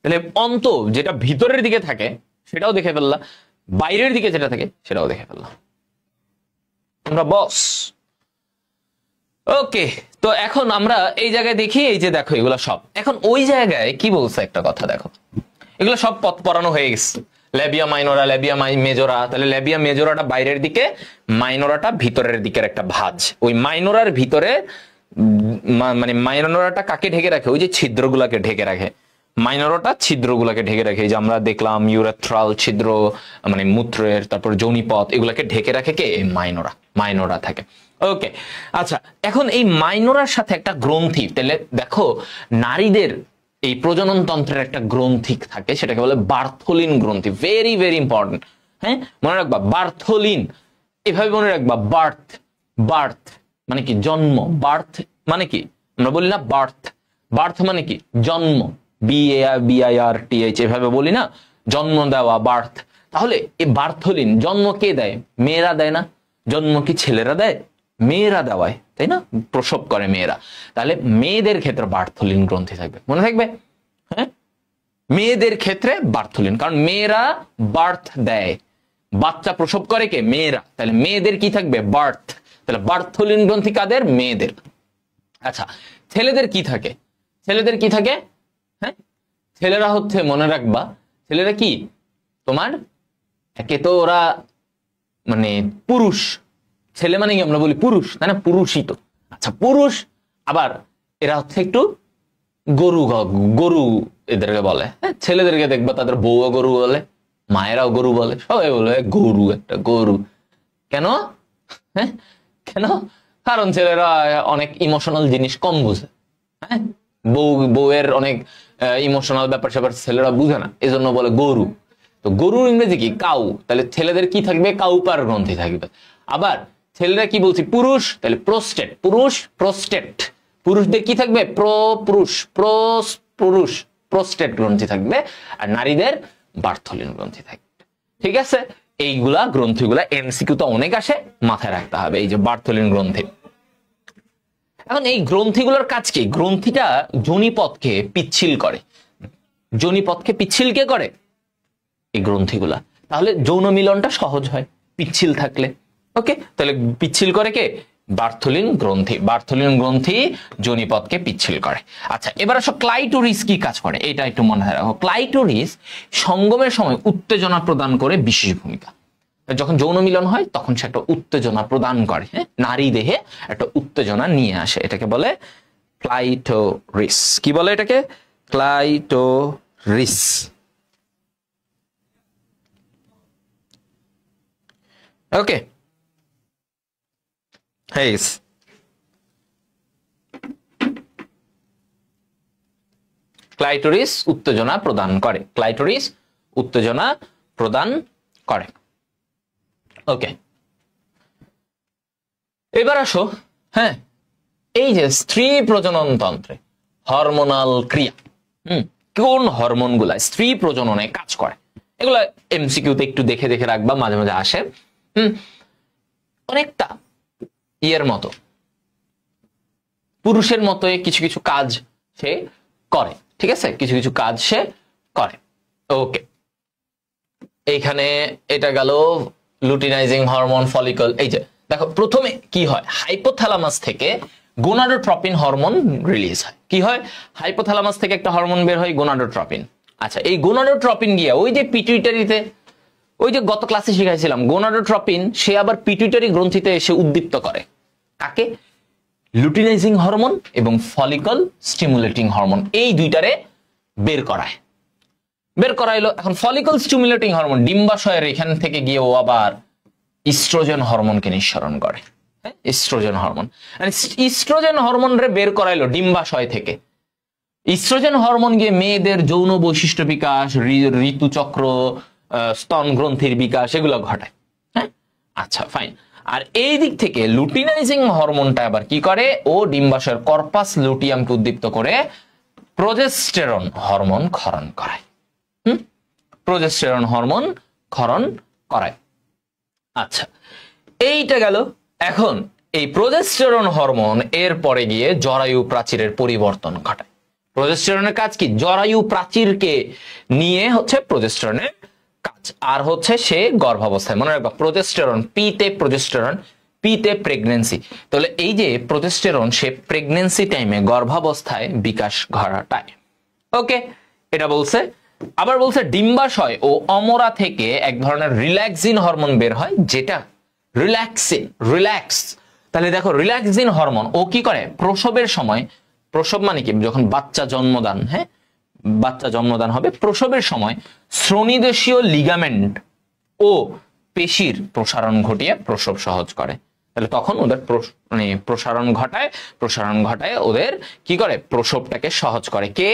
তাহলে অন্ত যেটা ভিতরের দিকে থাকে সেটাও দেখে ফেললাম, বাইরের দিকে যেটা থাকে সেটাও দেখে ফেললাম আমরা, বস। ওকে, তো এখন আমরা এই জায়গায় দেখি, এই যে দেখো এগুলো সব। এখন ওই জায়গায় কি বলছে একটা কথা দেখো, এগুলো সব পথ পড়ানো হয়ে গেছে। Labia minora, labia majora. তাহলে ল্যাবিয়া মেজোরাটা বাইরের দিকে, মাইনরাটা ভিতরের দিকের একটা ভাঁজ। ওই মাইনরার ভিতরে মানে মাইনরাটা কাকে ঢেকে রাখে? ওই যে ছিদ্রগুলাকে ঢেকে রাখে। মাইনরটা ছিদ্রগুলাকে ঢেকে রাখে, যে আমরা দেখলাম ইউরেথ্রাল ছিদ্র, মানে মূত্রের, তারপর যোনিপথ, এগুলাকে ঢেকে রাখে কে? মাইনরা থাকে। ওকে, আচ্ছা, এখন এই মাইনরার সাথে একটা গ্রন্থি, তাহলে দেখো নারীদের এই প্রজনন তন্ত্রের একটা গ্রন্থি থাকে, সেটাকে বলে বার্থোলিন গ্রন্থি। ভেরি ভেরি ইম্পর্টেন্ট, হ্যাঁ, মনে রাখবা বার্থোলিন। এভাবে মনে রাখবা, বার্থ, বার্থ মানে কি? জন্ম। বার্থ মানে কি? আমরা বলি না বার্থ, বার্থ মানে কি? জন্ম, BARTH, এভাবে বলি না, জন্ম দেওয়া, বার্থ। তাহলে এই বার্থোলিন জন্ম কে দেয়? মেয়েরা দেয় না? জন্ম কি ছেলেরা দেয়? মেয়েরা দেওয়ায়, তাই না? প্রসব করে মেয়েরা। তাহলে মেয়েদের ক্ষেত্রে বার্থোলিন গ্রন্থি থাকবে, মনে থাকবে, হ্যাঁ, মেয়েদের ক্ষেত্রে বার্থোলিন, কারণ মেয়েরা বার্থ দেয়, বাচ্চা প্রসব করে কে? মেয়েরা। তাহলে মেয়েদের কি থাকবে? বার্থ। তাহলে বার্থোলিন গ্রন্থি কাদের? মেয়েদের। আচ্ছা, ছেলেদের কি থাকে? ছেলেদের কি থাকে? হ্যাঁ, ছেলেরা হচ্ছে, মনে রাখবা, ছেলেরা কি তোমার, একে তো ওরা মানে পুরুষ, ছেলে মানে কি আমরা বলি পুরুষ, তাই না? পুরুষই তো। আচ্ছা, পুরুষ, আবার এরা হচ্ছে একটু গরু, গরু এদেরকে বলে, হ্যাঁ। ছেলেদেরকে দেখবা তাদের বউও গরু বলে, মায়েরাও গরু বলে, সবাই বলে গরু, একটা গরু। কেন? হ্যাঁ, কেন? কারণ ছেলেরা অনেক ইমোশনাল জিনিস কম বুঝে, হ্যাঁ, বউয়ের অনেক ইমোশনাল ব্যাপার স্যাপার ছেলেরা বুঝে না, এজন্য বলে গরু। তো গরুর ইংরেজি কি? কাউ। তাহলে ছেলেদের কি থাকবে? কাউপার গ্রন্থি থাকবে। আবার ছেলেরা কি বলছি? পুরুষ, তাহলে প্রোস্টেট, পুরুষ প্রোস্টেট। পুরুষদের কি থাকবে? পুরুষ প্রোস্টেট গ্রন্থি থাকবে। আর নারীদের বার্থোলিন গ্রন্থি থাকবে, ঠিক আছে। এইগুলা গ্রন্থিগুলা MCQ তো অনেক আসে, মাথায় রাখতে হবে, এই যে বার্থোলিন গ্রন্থি। এখন এই গ্রন্থিগুলোর কাজ কি? গ্রন্থিটা যোনিপথকে পিচ্ছিল করে। যোনিপথকে পিচ্ছিল কে করে? এই গ্রন্থিগুলা। তাহলে যৌন মিলনটা সহজ হয় পিচ্ছিল থাকলে। ওকে, তাহলে পিচ্ছিল করে কে? বার্থোলিন গ্রন্থি। বার্থোলিন গ্রন্থি যোনিপথকে পিচ্ছিল করে। আচ্ছা, এবার আসো ক্লাইটোরিস কি কাজ করে, এটা একটু মনে রাখো। ক্লাইটোরিস সঙ্গমের সময় উত্তেজনা প্রদান করে বিশেষ ভূমিকা। যখন যৌন মিলন হয় তখন সে একটা উত্তেজনা প্রদান করে, হ্যাঁ, নারী দেহে একটা উত্তেজনা নিয়ে আসে, এটাকে বলে ক্লাইটোরিস। কি বলে এটাকে? ক্লাইটোরিস। ওকে, ক্লাইটোরিস উত্তেজনা প্রদান করে, ক্লাইটোরিস উত্তেজনা প্রদান করে। ওকে, এবার আসো, হ্যাঁ, এই যে স্ত্রী প্রজনন তন্ত্রে হরমোনাল ক্রিয়া, কোন হরমোন গুলা স্ত্রী প্রজননে কাজ করে, এগুলা এমসিকিউতে একটু দেখে দেখে রাখবা, মাঝে মাঝে আসে। অনেকটা ইয়ের মতো, পুরুষের মতো কিছু কিছু কাজ সে করে, ঠিক আছে, কিছু কিছু কাজ সে করে। ওকে, এইখানে এটা গেল লুটিনাইজিং হরমোন, ফলিকল। এই যে দেখো, প্রথমে কি হয়, হাইপোথ্যালামাস থেকে গোনাডোট্রপিন হরমোন রিলিজ হয়। কি হয়, হাইপোথ্যালামাস থেকে একটা হরমোন বের হয়, গোনাডোট্রপিন। আচ্ছা, এই গোনাডোট্রপিন গিয়ে ওই যে পিটুইটারিতে, ওই যে গত ক্লাসে শিখাইছিলাম, গোনাডোট্রপিন সে আবার পিটুইটারি গ্রন্থিতে এসে উদ্দীপ্ত করে কাকে, লুটিনাইজিং হরমোন এবং ফলিকল স্টিমুলেটিং হরমোন, এই দুইটারে বের করাইলো। এখন ফলিকল স্টিমুলেটিং হরমোন ডিম্বাশয়ের এখান থেকে গিয়ে ও আবার ইস্ট্রোজেন হরমোনকে নিঃসরণ করে, হ্যাঁ, ইস্ট্রোজেন হরমোন। ইস্ট্রোজেন হরমোন রে বের করাইলো ডিম্বাশয় থেকে। ইস্ট্রোজেন হরমোন গিয়ে মেয়েদের যৌন বৈশিষ্ট্য বিকাশ, ঋতুচক্র, স্তন গ্রন্থির বিকাশ এগুলো ঘটায়, হ্যাঁ। আচ্ছা, ফাইন। আর এই দিক থেকে লুটিনাইজিং হরমোনটা আবার কি করে, ও ডিম্বাশয়ের কর্পাস লুটিয়ামকে উদ্দীপ্ত করে প্রজেস্টেরন হরমোন ক্ষরণ করায়, প্রজেস্টেরন হরমোন ক্ষরণ করায়। আচ্ছা, এইটা গেল। এখন এই প্রজেস্টেরন হরমোন এর পরে গিয়ে জরায়ু প্রাচীরের পরিবর্তন ঘটায়। প্রজেস্টেরনের কাজ কি, জরায়ু প্রাচীরকে নিয়ে হচ্ছে প্রজেস্টেরনের কাজ। আর হচ্ছে সে গর্ভাবস্থায়, মনে রাখবা প্রজেস্টেরন, পিতে প্রজেস্টেরন, পিতে প্রেগনেন্সি। তাহলে এই যে প্রজেস্টেরন সে প্রেগনেন্সি টাইমে, গর্ভাবস্থায় বিকাশ ঘটায়। ওকে, এটা বলছে। আবার বলছে ডিম্বাশয় ও অমরা থেকে এক ধরনের রিল্যাক্সিন হরমোন বের হয়, যেটা রিল্যাক্স। তাহলে দেখো, রিল্যাক্সিন হরমোন ও কি করে, প্রসবের সময়, প্রসব মানে কি, যখন বাচ্চা জন্মদান, হ্যাঁ, বাচ্চা জন্মদান হবে, প্রসবের সময় শ্রোণীদেশীয় লিগামেন্ট ও পেশির প্রসারণ ঘটিয়ে প্রসব সহজ করে। তাহলে তখন ওদের মানে প্রসারণ ঘটায় ওদের কি করে, প্রসবটাকে সহজ করে। কে,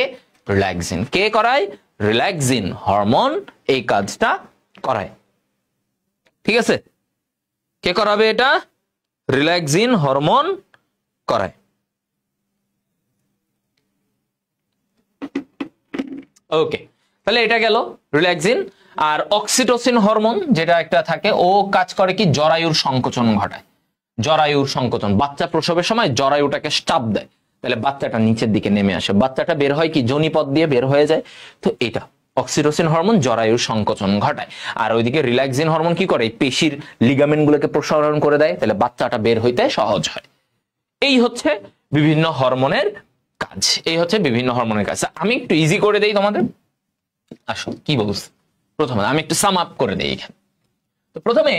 রিল্যাক্সিন। কে করায়, রিল্যাক্সিন হরমোন এই কাজটা করায়, ঠিক আছে। কে করাবে এটা, রিল্যাক্সিন হরমোন করায়। ওকে, তাহলে এটা গেল রিল্যাক্সিন। আর অক্সিটোসিন হরমোন যেটা একটা থাকে, ও কাজ করে কি, জরায়ুর সংকোচন ঘটায়। জরায়ুর সংকোচন, বাচ্চা প্রসবের সময় জরায়ুটাকে চাপ দেয়, তাহলে বাচ্চাটা নিচের দিকে নেমে আসে, বাচ্চাটা বের হয় কি, যোনিপথ দিয়ে বের হয়ে যায়। তো এটা অক্সিটোসিন হরমোন জরায়ুর সংকোচন ঘটায়। আর ওইদিকে রিল্যাক্সিন হরমোন কি করে, পেশির লিগামেন্ট গুলোকে প্রসারণ করে দেয়, তাহলে বাচ্চাটা বের হইতে সহজ হয়। এই হচ্ছে বিভিন্ন হরমোনের কাজ, এই হচ্ছে বিভিন্ন হরমোনের কাজ। আমি একটু ইজি করে দেই তোমাদের, আসো কি বলছি। প্রথমে আমি একটু সাম আপ করে দেই এখানে। তো প্রথমে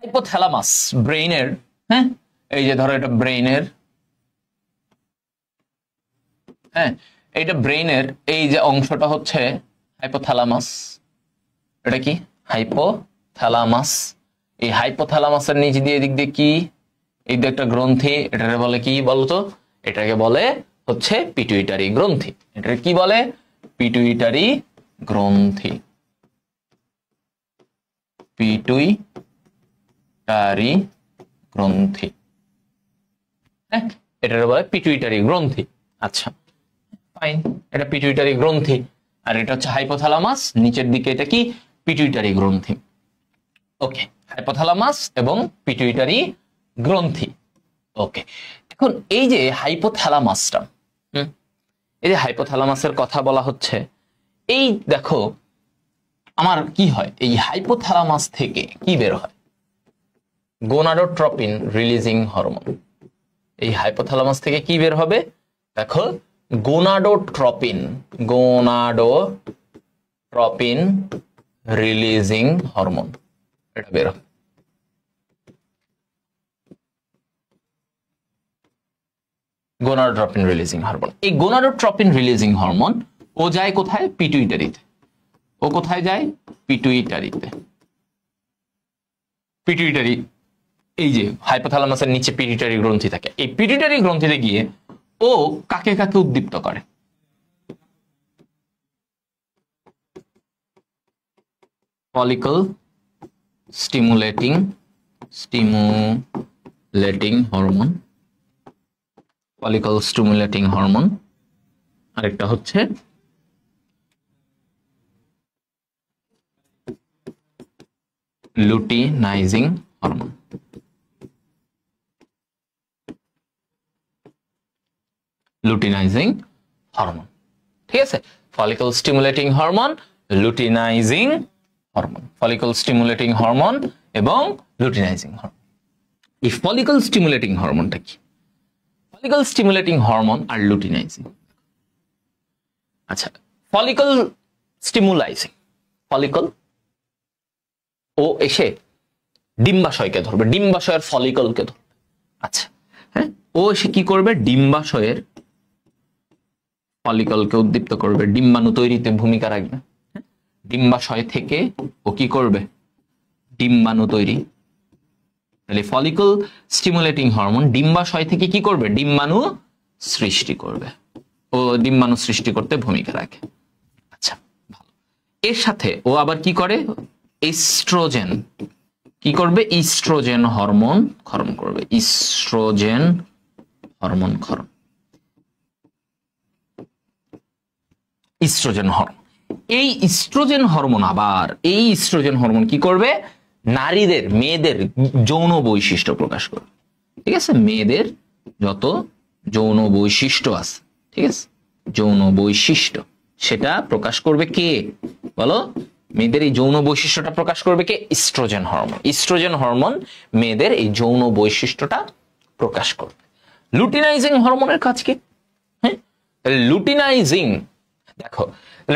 হাইপোথ্যালামাস, ব্রেইনের, হ্যাঁ, এই যে ধরো এটা ব্রেইনের, হ্যাঁ, এইটা ব্রেইনের এই যে অংশটা হচ্ছে হাইপোথ্যালামাস। এটা কি, হাইপোথ্যালামাস। এই হাইপোথ্যালামাসের নিচ দিয়ে এদিক দিয়ে কি, এই যে একটা গ্রন্থি, এটাকে বলে কি বলতো, এটাকে বলে হচ্ছে পিটুইটারি গ্রন্থি। এটা কি বলে, পিটুইটারি গ্রন্থি, পিটুইটারি গ্রন্থি, হ্যাঁ, এটাকে বলে পিটুইটারি গ্রন্থি। আচ্ছা, ফাইন, এটা পিটুইটারি গ্রন্থি। আর এটা হচ্ছে হাইপোথ্যালামাস, নিচের দিকে এটা কি, পিটুইটারি গ্রন্থি। ওকে, হাইপোথ্যালামাস এবং পিটুইটারি গ্রন্থি। ওকে, এখন এই যে হাইপোথ্যালামাসটা, এই যে হাইপোথ্যালামাসের কথা বলা হচ্ছে, এই দেখো আমার কি হয়, এই হাইপোথ্যালামাস থেকে কি বের হয়, গোনাডোট্রপিন রিলিজিং হরমোন। এই হাইপোথ্যালামাস থেকে কি বের হবে, দেখো গোনাডোট্রপিন, গোনাডোট্রপিন রিলিজিং হরমোন, এটা বের হবে। Gonadotropin releasing hormone. এই গোনাডোট্রপিন রিলিজিং হরমোন ও যায় কোথায়, পিটুইটারিতে। ও কোথায় যায়, পিটুইটারিতে। পিটুইটারি, এই যে হাইপোথ্যালামাসের নিচে পিটুইটারি গ্রন্থি থাকে, এই পিটুইটারি গ্রন্থিতে গিয়ে ও কাকে কাকে উদ্দীপ্ত করে, follicle stimulating hormone, follicle stimulating hormone. আরেকটা হচ্ছে লুটিনাইজিং হরমোন। লুটিনাইজিং হরমোন, ঠিক আছে। Follicle stimulating hormone, luteinising hormone, follicle stimulating hormone এবং লুটিনাইজিং হরমোন। এই ফলিকল স্টিমুলেটিং হরমোনটা কি? ফলিকল স্টিমুলেটিং হরমোন আর লুটিনাইজিং। আচ্ছা, ফলিকল স্টিমুলাইজিং, ফলিকল ও এসে ডিম্বাশয়কে ধরবে, ডিম্বাশয়ের ফলিকলকে ধরবে। আচ্ছা, হ্যাঁ, ও এসে কি করবে? ডিম্বাশয়ের ফলিকলকে উদ্দীপ্ত করবে, ডিম্বাণু তৈরিতে ভূমিকা রাখবে। ডিম্বাশয় থেকে ও কি করবে? ডিম্বাণু তৈরি। তাহলে ফলিকল স্টিমুলেটিং হরমোন ডিম্বাশয় থেকে কি করবে? ডিম্বাণু সৃষ্টি করবে, ও ডিম্বাণু সৃষ্টি করতে ভূমিকা রাখে। আচ্ছা, ভালো। এর সাথে ও আবার কি করে? ইস্ট্রোজেন কি করবে? ইস্ট্রোজেন হরমোন ক্ষরণ করবে, ইস্ট্রোজেন হরমোন ক্ষরণ। ইস্ট্রোজেন হরমোন, এই ইস্ট্রোজেন হরমোন আবার এই ইস্ট্রোজেন হরমোন কি করবে? নারীদের, মেয়েদের যৌন বৈশিষ্ট্য প্রকাশ করবে। ঠিক আছে, মেয়েদের যত যৌন বৈশিষ্ট্য আছে, ঠিক আছে, যৌন বৈশিষ্ট্য সেটা প্রকাশ করবে কে? বলো, মেয়েদের এই যৌন বৈশিষ্ট্যটা প্রকাশ করবে কে? Oestrogen hormone. ইস্ট্রোজেন হরমোন মেয়েদের এই যৌন বৈশিষ্ট্যটা প্রকাশ করবে। লুটিনাইজিং হরমোনের কাজ কি? হ্যাঁ, লুটিনাইজিং, দেখো,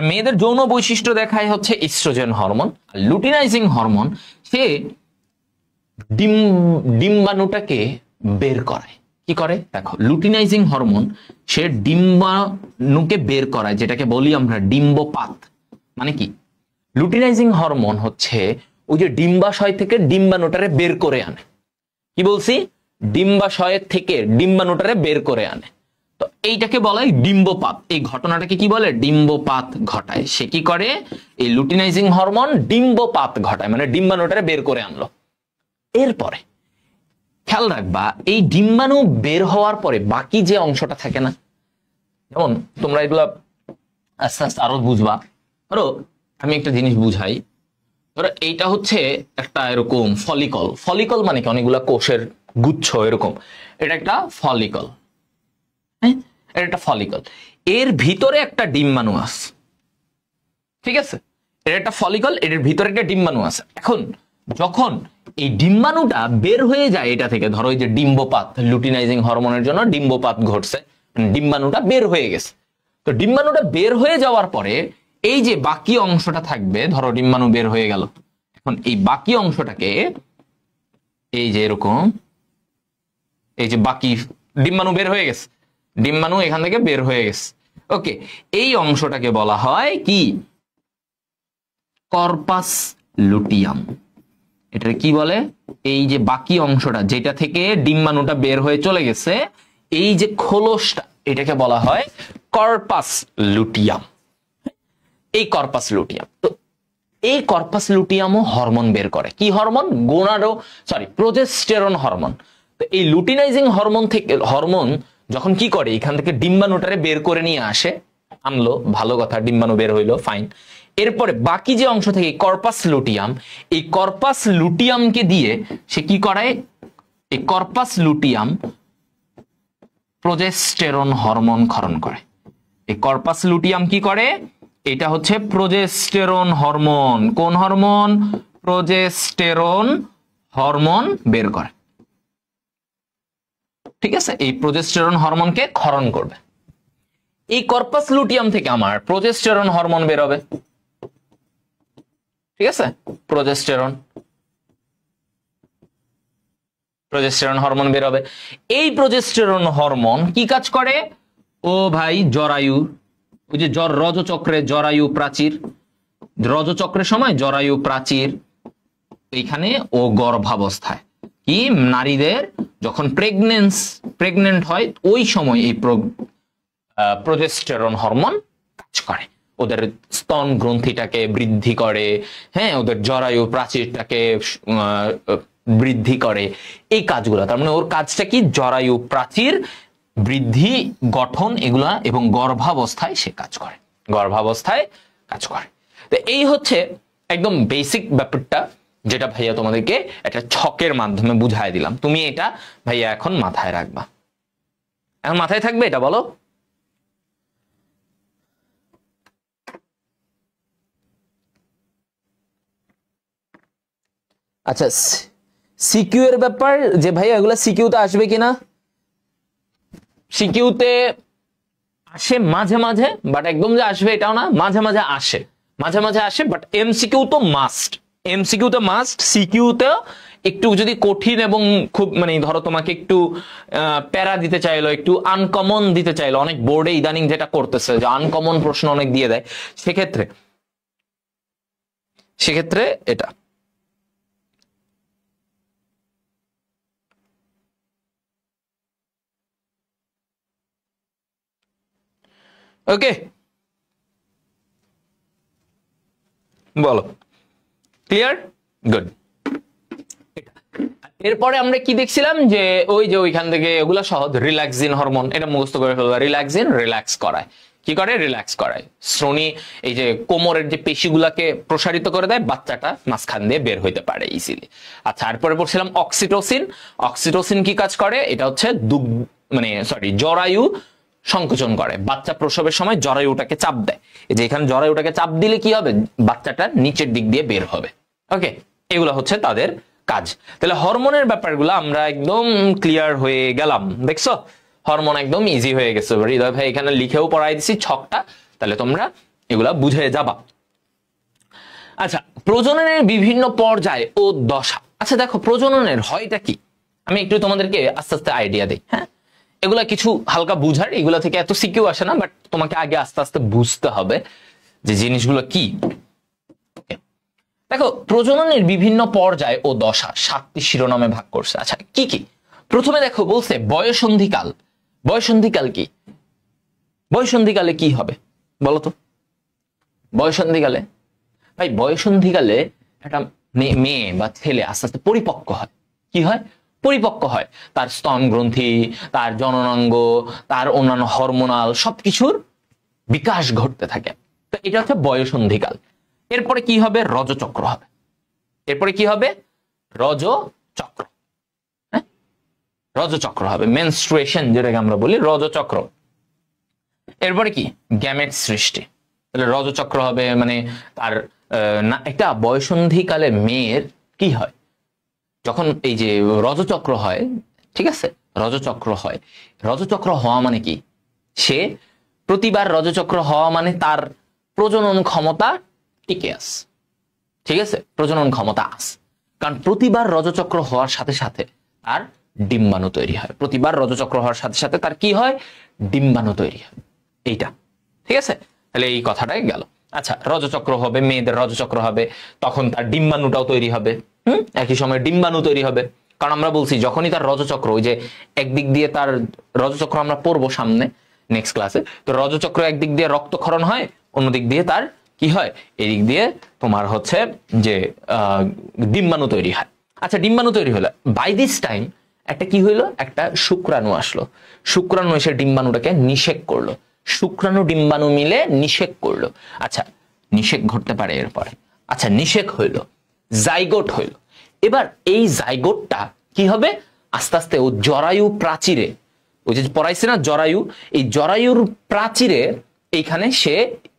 মেয়েদের যৌন বৈশিষ্ট্য দেখায় হচ্ছে ইস্ট্রোজেন হরমোন। আর লুটিনাইজিং হরমোন সে ডিম্বাণুটাকে বের করায়। কি করে? দেখো, লুটিনাইজিং হরমোন সে ডিম্বাণুকে বের করায়, যেটাকে বলি আমরা ডিম্বপাত। মানে কি? লুটিনাইজিং হরমোন হচ্ছে ওই যে ডিম্বাশয় থেকে ডিম্বাণুটারে বের করে আনে। কি বলছি? ডিম্বাশয়ের থেকে ডিম্বাণুটারে বের করে আনে। তো এইটাকে বলা হয় ডিম্বপাত। এই ঘটনাটাকে কি বলে? ডিম্বপাত ঘটায়। সে কি করে? এই লুটিনাইজিং হরমোন ডিম্বপাত ঘটায়, মানে ডিম্বাণুটারে বের করে আনলো। এরপরে খেয়াল রাখবা, এই ডিম্বাণু বের হওয়ার পরে বাকি যে অংশটা থাকে না, যেমন তোমরা এগুলা আস্তে আস্তে আরো বুঝবা। ধরো আমি একটা জিনিস বুঝাই। ধরো এইটা হচ্ছে একটা এরকম ফলিকল। ফলিকল মানে কি? অনেকগুলা কোষের গুচ্ছ এরকম। এটা একটা ফলিকল। হ্যাঁ, এটা একটা ফলিকল। এর ভিতরে একটা ডিম্বাণু আছে, ঠিক আছে? এটা একটা ফলিকল, এর ভিতরে একটা ডিম্বাণু আছে। এখন যখন এই ডিম্বাণুটা বের হয়ে যায় এটা থেকে, ধরো এই যে ডিম্বপাত, লুটিনাইজিং হরমোনের জন্য ডিম্বপাত ঘটছে, ডিম্বাণুটা বের হয়ে গেছে। তো ডিম্বাণুটা বের হয়ে যাওয়ার পরে এই যে বাকি অংশটা থাকবে, ধরো ডিম্বাণু বের হয়ে গেল, এখন এই বাকি অংশটাকে এই যে এরকম, এই যে বাকি ডিম্বাণু বের হয়ে গেছে, ডিম্বাণু এখান থেকে বের হয়ে গেছে, ওকে, এই অংশটাকে বলা হয় কি? Corpus luteum. এটা কি বলে? এই যে বাকি অংশটা যেটা থেকে ডিম্বাণুটা বের হয়ে চলে গেছে, এই যে খোলসটা, এটাকে বলা হয় কর্পাস লুটিয়াম। এই কর্পাস লুটিয়াম, তো এই কর্পাস লুটিয়ামও হরমোন বের করে। কি হরমোন? Progesterone hormone. তো এই লুটিনাইজিং হরমোন থেকে, হরমোন যখন কি করে, এখান থেকে ডিম্বাণুটারে বের করে নিয়ে আসে, আনলো, ভালো কথা, ডিম্বাণু বের হইলো, ফাইন। এরপরে বাকি যে অংশ থেকে কর্পাস লুটিয়াম, এই কর্পাস লুটিয়ামকে দিয়ে সে কি করে? এই কর্পাস লুটিয়াম প্রজেস্টেরন হরমোন ক্ষরণ করে। এই কর্পাস লুটিয়াম কি করে? এটা হচ্ছে প্রজেস্টেরন হরমোন। কোন হরমোন? প্রজেস্টেরন হরমোন বের করে। ঠিক আছে, এই প্রজেস্টেরন হরমোনকে ক্ষরণ করবে। এই কর্পাস লুটিয়াম থেকে আমার প্রজেস্টেরন হরমোন বের হবে। ঠিক আছে, প্রজেস্টেরন হরমোন বের হবে। এই প্রজেস্টেরন হরমোন কি কাজ করে? ও ভাই, জরায়ু, ওই যে রজচক্রে জরায়ু প্রাচীর, রজচক্রের সময় জরায়ু প্রাচীর, এইখানে ও গর্ভাবস্থায়, কি নারীদের যখন প্রেগনেন্ট হয় ওই সময় এই প্রজেস্টেরন হরমোন কাজ করে। ওদের স্তন গ্রন্থিটাকে বৃদ্ধি করে, হ্যাঁ, ওদের জরায়ু প্রাচীরটাকে বৃদ্ধি করে, এই কাজগুলো। তার মানে ওর কাজটা কি? জরায়ু প্রাচীর বৃদ্ধি, গঠন এগুলা, এবং গর্ভাবস্থায় সে কাজ করে, গর্ভাবস্থায় কাজ করে। তো এই হচ্ছে একদম বেসিক ব্যাপারটা, যেটা ভাইয়া তোমাদেরকে একটা ছকের মাধ্যমে বুঝাই দিলাম। তুমি এটা ভাইয়া এখন মাথায় রাখবা। এখন মাথায় থাকবে এটা, বলো। আচ্ছা, সিকিউ এর ব্যাপার যে ভাইয়া এগুলা সিকিউতে আসবে কিনা? সিকিউতে আসে মাঝে মাঝে, বাট একদম যে আসবে এটাও না, মাঝে মাঝে আসে, মাঝে মাঝে আসে, বাট এমসিকিউ তো মাস্ট, এমসিকিউ তো মাস্ট। সিকিউতে একটু যদি কঠিন এবং খুব মানে ধরো তোমাকে একটু প্যারা দিতে চাইলো, একটু আনকমন দিতে চাইলো, অনেক বোর্ডে ইদানিং যেটা করতেছে যে আনকমন প্রশ্ন অনেক দিয়ে দেয়, সেক্ষেত্রে এটা। ওকে, বলো, ক্লিয়ার? গুড। এরপরে আমরা কি দেখছিলাম যে ওই যে ওইখান থেকে এগুলা সহজ, রিল্যাক্সিন হরমোন, এটা মুখস্থ করে ফেলবা। রিল্যাক্সিন রিল্যাক্স করায়, কি করে? রিল্যাক্স করায়। শ্রোণী, এই যে কোমরের যে পেশিগুলাকে প্রসারিত করে দেয়, বাচ্চাটা মাঝখান দিয়ে বের হইতে পারে ইজিলি। আচ্ছা, তারপরে পড়ছিলাম অক্সিটোসিন। অক্সিটোসিন কি কাজ করে? এটা হচ্ছে জরায়ু সংকোচন করে, বাচ্চা প্রসবের সময় জরায়ুটাকে চাপ দেয়। এই যে এখানে জরায়ুটাকে চাপ দিলে কি হবে? বাচ্চাটা নিচের দিক দিয়ে বের হবে। ওকে, এগুলো হচ্ছে তাদের কাজ। তাহলে হরমোনের ব্যাপারগুলো আমরা একদম ক্লিয়ার হয়ে গেলাম, দেখছো? হরমোন একদম ইজি হয়ে গেছে। হৃদয় ভাই এখানে লিখেও পড়াই দিছি ছকটা, তাহলে তোমরা এগুলা বুঝে যাবা। আচ্ছা, প্রজননের বিভিন্ন পর্যায় ও দশা। আচ্ছা দেখো, প্রজননের হয়টা কি, আমি একটু তোমাদেরকে আস্তে আস্তে আইডিয়া দিই। হ্যাঁ, এগুলা কিছু হালকা বুঝার, এগুলা থেকে এত সিকিউ আসে না, বাট তোমাকে আগে আস্তে আস্তে বুঝতে হবে যে জিনিসগুলো কি। দেখো, প্রজননের বিভিন্ন পর্যায় ও দশা 7টি শিরোনামে ভাগ করছে। আচ্ছা, কি কি? প্রথমে দেখো বলছে বয়সন্ধিকাল। বয়সন্ধিকাল কি? বয়সন্ধিকালে কি হবে বলো তো? বয়সন্ধিকালে ভাই, বয়সন্ধিকালে একটা মেয়ে বা ছেলে আস্তে আস্তে পরিপক্ক হয়। কি হয়? পরিপক্ক হয়। তার স্তন গ্রন্থি, তার জননাঙ্গ, তার অন্যান্য হরমোনাল সবকিছুর বিকাশ ঘটতে থাকে। তো এটা হচ্ছে বয়সন্ধিকাল। এরপরে কি হবে? রজচক্র হবে। এরপরে কি হবে? রজচক্র। হ্যাঁ, রজচক্র হবে, মেনস্ট্রুয়েশন যেটাকে আমরা বলি, রজচক্র। এরপরে কি? গ্যামেট সৃষ্টি। তাহলে রজচক্র হবে, মানে তার একটা বয়সন্ধিকালে মেয়ের কি হয়? যখন এই যে রজচক্র হয়, ঠিক আছে, রজচক্র হয়, রজচক্র হওয়া মানে কি? সে প্রতিবার রজচক্র হওয়া মানে তার প্রজনন ক্ষমতা টিকে আস, ঠিক আছে, প্রজনন ক্ষমতা আস। কারণ প্রতিবার রজচক্র হওয়ার সাথে সাথে তার ডিম্বাণু তৈরি হয়। প্রতিবার রজচক্র হওয়ার সাথে সাথে তার কি হয়? ডিম্বাণু তৈরি হয়। এইটা ঠিক আছে, তাহলে এই কথাটাই গেল। আচ্ছা, রজচক্র হবে, মেয়েদের রজচক্র হবে, তখন তার ডিম্বাণুটাও তৈরি হবে। একই সময় ডিম্বাণু তৈরি হবে, কারণ আমরা বলছি যখনই তার রজচক্র, ওই যে একদিক দিয়ে তার রজচক্র আমরা পড়বো সামনে নেক্সট ক্লাসে, তো রজচক্র একদিক দিয়ে রক্তক্ষরণ হয়, অন্যদিক দিয়ে তার কি হয়? এদিক দিয়ে তোমার হচ্ছে যে ডিম্বাণু তৈরি হয়। আচ্ছা, ডিম্বাণু তৈরি হলো, বাই দিস টাইম একটা কি হইলো? একটা শুক্রাণু আসলো। শুক্রাণু এসে ডিম্বাণুটাকে নিষেক করলো। শুক্রাণু ডিম্বাণু মিলে নিষেক করলো। আচ্ছা, নিষেক ঘটতে পারে এরপরে। আচ্ছা, নিষেক হইলো, জাইগোট হইল। এবার এই জাইগোটটা কি হবে? আস্তে আস্তে ও জরায়ু প্রাচীরে, ওই যে পড়াইছে না জরায়ু, এই জরায়ুর প্রাচীরে এইখানে সে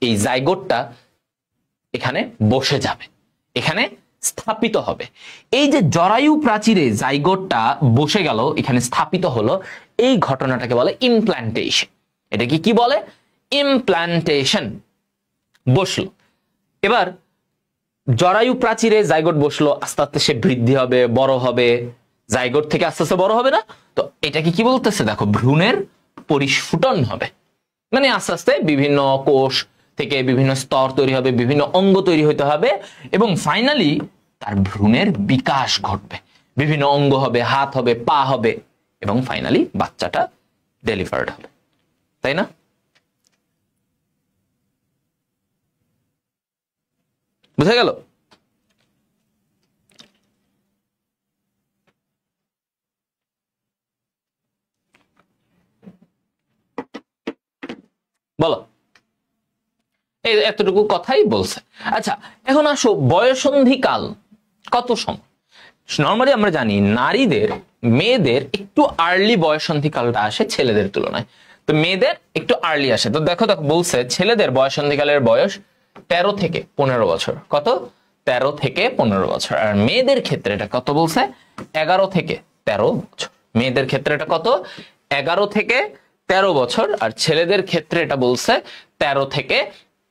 এই জাইগোটটা এখানে বসে যাবে, এখানে স্থাপিত হবে। এই যে জরায়ু প্রাচীরে জাইগোটটা বসে গেল, এখানে স্থাপিত হলো, এই ঘটনাটাকে বলে ইমপ্ল্যান্টেশন। এটাকে কি বলে? ইমপ্ল্যান্টেশন। বসলো, এবার জরায়ু প্রাচীরে জাইগোট বসলো, আস্তে আস্তে সে বৃদ্ধি হবে, বড় হবে, জাইগোট থেকে আস্তে আস্তে বড় হবে না? তো এটাকে কি বলতেছে দেখো? ভ্রূণের পরিস্ফুটন হবে। মানে আস্তে আস্তে বিভিন্ন কোষ থেকে বিভিন্ন স্তর তৈরি হবে, বিভিন্ন অঙ্গ তৈরি হতে হবে, এবং ফাইনালি তার ভ্রূণের বিকাশ ঘটবে, বিভিন্ন অঙ্গ হবে, হাত হবে, পা হবে, এবং ফাইনালি বাচ্চাটা ডেলিভার্ড হবে, তাই না? বুঝা গেল? বলো, এই এতটুকু কথাই বলছে। আচ্ছা, এখন আসো বয়সন্ধিকাল কত সময়। নর্মালি আমরা জানি নারীদের, মেয়েদের একটু আর্লি বয়সন্ধিকালটা আসে ছেলেদের তুলনায়, তো মেয়েদের একটু আর্লি আসে। তো দেখো বলছে ছেলেদের বয়সন্ধিকালের বয়স 13 থেকে 15 বছর। কত? 13 থেকে 15 বছর। আর মেয়েদের ক্ষেত্রে এটা কত বলছে? 11 থেকে 13 বছর। মেয়েদের ক্ষেত্রে এটা কত? 11 থেকে 13 বছর। আর ছেলেদের ক্ষেত্রে এটা বলছে 13 থেকে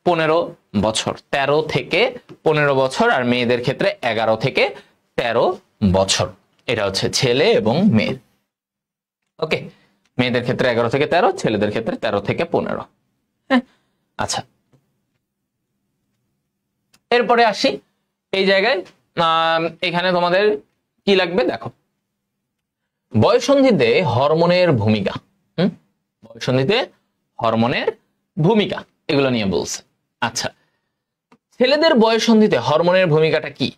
15 বছর। 13 থেকে 15 বছর। আর মেয়েদের ক্ষেত্রে 11 থেকে 13 বছর। এটা হচ্ছে ছেলে এবং মেয়ে। ওকে, মেয়েদের ক্ষেত্রে 11 থেকে 13, ছেলেদের ক্ষেত্রে 13 থেকে 15। হ্যাঁ, আচ্ছা, এরপরে আসি এই জায়গায়। এখানে তোমাদের কি লাগবে দেখো, বয়সন্ধিতে হরমোনের ভূমিকা। বয়সন্ধিতে হরমোনের ভূমিকা, এগুলো নিয়ে বলছে। আচ্ছা, ছেলেদের বয়সন্ধিতে হরমোনের ভূমিকাটা কি?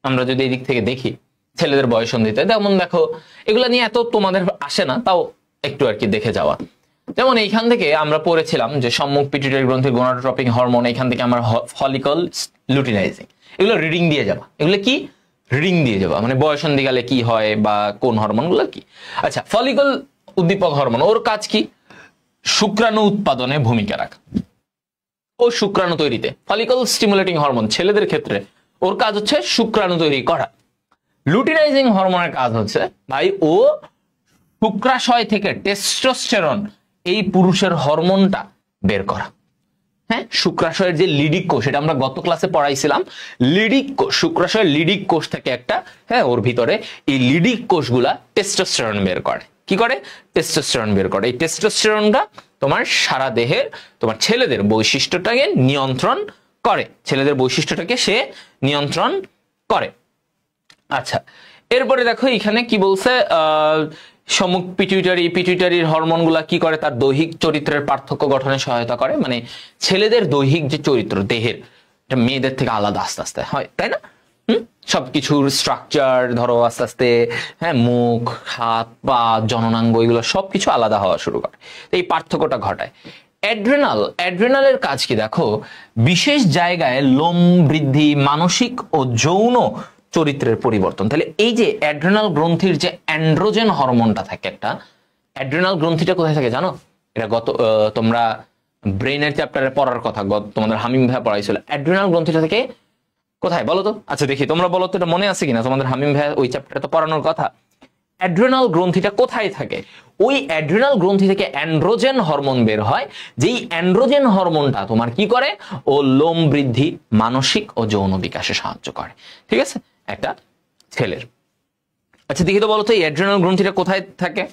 আমরা যদি এই দিক থেকে দেখি ছেলেদের বয়সন্ধিতে, যেমন দেখো এগুলা নিয়ে এত তোমাদের আসে না, তাও একটু আর কি দেখে যাওয়া। যেমন এইখান থেকে আমরা পড়েছিলাম যে সম্মুখ পিটুইটারি গ্রন্থির গোনাডোট্রপিক হরমোন, এখান থেকে আমরা ফলিকল লুটিনাইজিং, এগুলো রিডিং দিয়ে যাবা। এগুলো কি রিডিং দিয়ে যাবা, মানে বয়সন্ধিকালে কি হয় বা কোন হরমোনগুলো কি। আচ্ছা, ফলিকল উদ্দীপক হরমোন, ওর কাজ কি? শুক্রাণু উৎপাদনে ভূমিকা রাখা ও শুক্রাণু তৈরিতে। ফলিকল স্টিমুলেটিং হরমোন ছেলেদের ক্ষেত্রে ওর কাজ হচ্ছে শুক্রাণু তৈরি করা। লুটিনাইজিং হরমোনের কাজ হচ্ছে ভাই ও শুক্রাশয় থেকে টেস্টোস্টেরন, এই পুরুষের হরমোনটা বের করা। হ্যাঁ, শুক্রাশয়ের যে লিডিক কোষ, এটা আমরা গত ক্লাসে পড়াইছিলাম। লিডিক কোষ, শুক্রাশয়ের লিডিক কোষ থাকে একটা, হ্যাঁ, ওর ভিতরে এই লিডিক কোষগুলা টেস্টোস্টেরন বের করে। কি করে? টেস্টোস্টেরন বের করে। এই টেস্টোস্টেরনটা তোমার সারা দেহের, তোমার ছেলেদের বৈশিষ্ট্যটাকে নিয়ন্ত্রণ করে, ছেলেদের বৈশিষ্ট্যটাকে সে নিয়ন্ত্রণ করে। আচ্ছা, এরপরে দেখো এখানে কি বলছে, সম্মুখ পিটুইটারির হরমোনগুলা কি করে? তার দৈহিক চরিত্রের পার্থক্য গঠনে সহায়তা করে। মানে ছেলেদের দৈহিক যে চরিত্র দেহের, এটা মেয়েদের থেকে আলাদা আস্তে আস্তে হয়, তাই না? সবকিছুর স্ট্রাকচার ধরো আস্তে আস্তে, হ্যাঁ, মুখ, হাত, পা, জননাঙ্গ, এগুলো সবকিছু আলাদা হওয়া শুরু করে। এই পার্থক্যটা ঘটায়। অ্যাড্রেনালের কাজ কি দেখো, বিশেষ জায়গায় লোম বৃদ্ধি, মানসিক ও যৌন চরিত্রের পরিবর্তন। তাহলে এই যে অ্যাড্রেনাল গ্রন্থির যে অ্যান্ড্রোজেন হরমোনটা থাকে, একটা অ্যাড্রেনাল গ্রন্থিটা কোথায় থাকে জানো? এটা তোমরা ব্রেইনের চ্যাপ্টারে পড়ার কথা, তোমাদের হামিম ভাইয়া পড়াইছিল। অ্যাড্রেনাল গ্রন্থিটা থেকে কোথায় বলো তো? আচ্ছা দেখি তোমরা বলো তো, এটা মনে আছে কিনা তোমাদের? হামিম ভাইয়া ওই চ্যাপ্টারে তো পড়ানোর কথা। অ্যাড্রেনাল গ্রন্থিটা কোথায় থাকে? ওই অ্যাড্রেনাল গ্রন্থি থেকে অ্যান্ড্রোজেন হরমোন বের হয়, যেই অ্যান্ড্রোজেন হরমোনটা তোমার কি করে? ও লোম বৃদ্ধি, মানসিক ও যৌন বিকাশে সাহায্য করে। ঠিক আছে, একটা ছেলের। আচ্ছা দেখি তো বলো তো, এই অ্যাড্রেনাল গ্রন্থিটা কোথায় থাকে?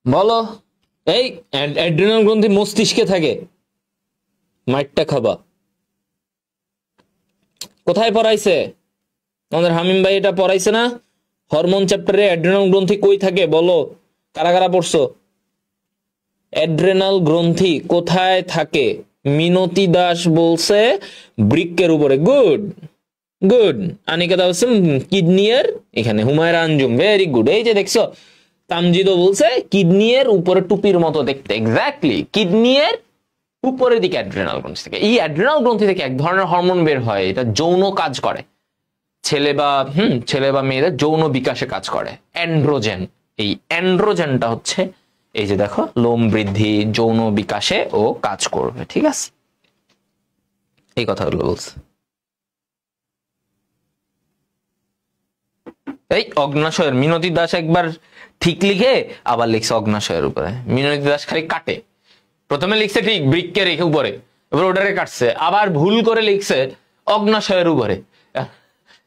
বলো। এই অ্যাড্রেনাল গ্রন্থি মস্তিষ্কে থাকে। মাইটটা খাবা। কোথায় পড়াইছে আমাদের হামিম ভাই? এটা পড়াইছে না হরমোন চ্যাপ্টারে? অ্যাড্রেনাল গ্রন্থি কই থাকে বলো, কারা কারা পড়ছো? অ্যাড্রেনাল গ্রন্থি কোথায় থাকে? মিনতি দাস বলছে বৃক্কের উপরে। Good good. Anika Das kidney এর এখানে। Humaira Anjum very good. এই যে দেখছো, তামজিদও বলছে কিডনি এর উপরে টুপির মতো দেখতে। এক্স্যাক্টলি, কিডনি এর উপরের দিকে অ্যাড্রেনাল গ্রন্থি থেকে। এই অ্যাড্রেনাল গ্রন্থি থেকে এক ধরনের হরমোন বের হয়, এটা যৌন কাজ করে, ছেলে বা মেয়েদের যৌন বিকাশে কাজ করে, অ্যান্ড্রোজেন। এই অ্যান্ড্রোজেনটা হচ্ছে এই যে দেখো, লোম বৃদ্ধি, যৌন বিকাশে ও কাজ করবে। ঠিক আছে, এই কথাগুলো বলছে। এই অগ্নাশয়ের মিনতি দাস একবার ঠিক লিখে আবার লিখছে অগ্নাশয়ের উপরে। মিনতি দাস খালি কাটে, প্রথমে লিখছে ঠিক বৃক্কের উপরে, এবার ওটারে কাটছে, আবার ভুল করে লিখছে অগ্নাশয়ের উপরে।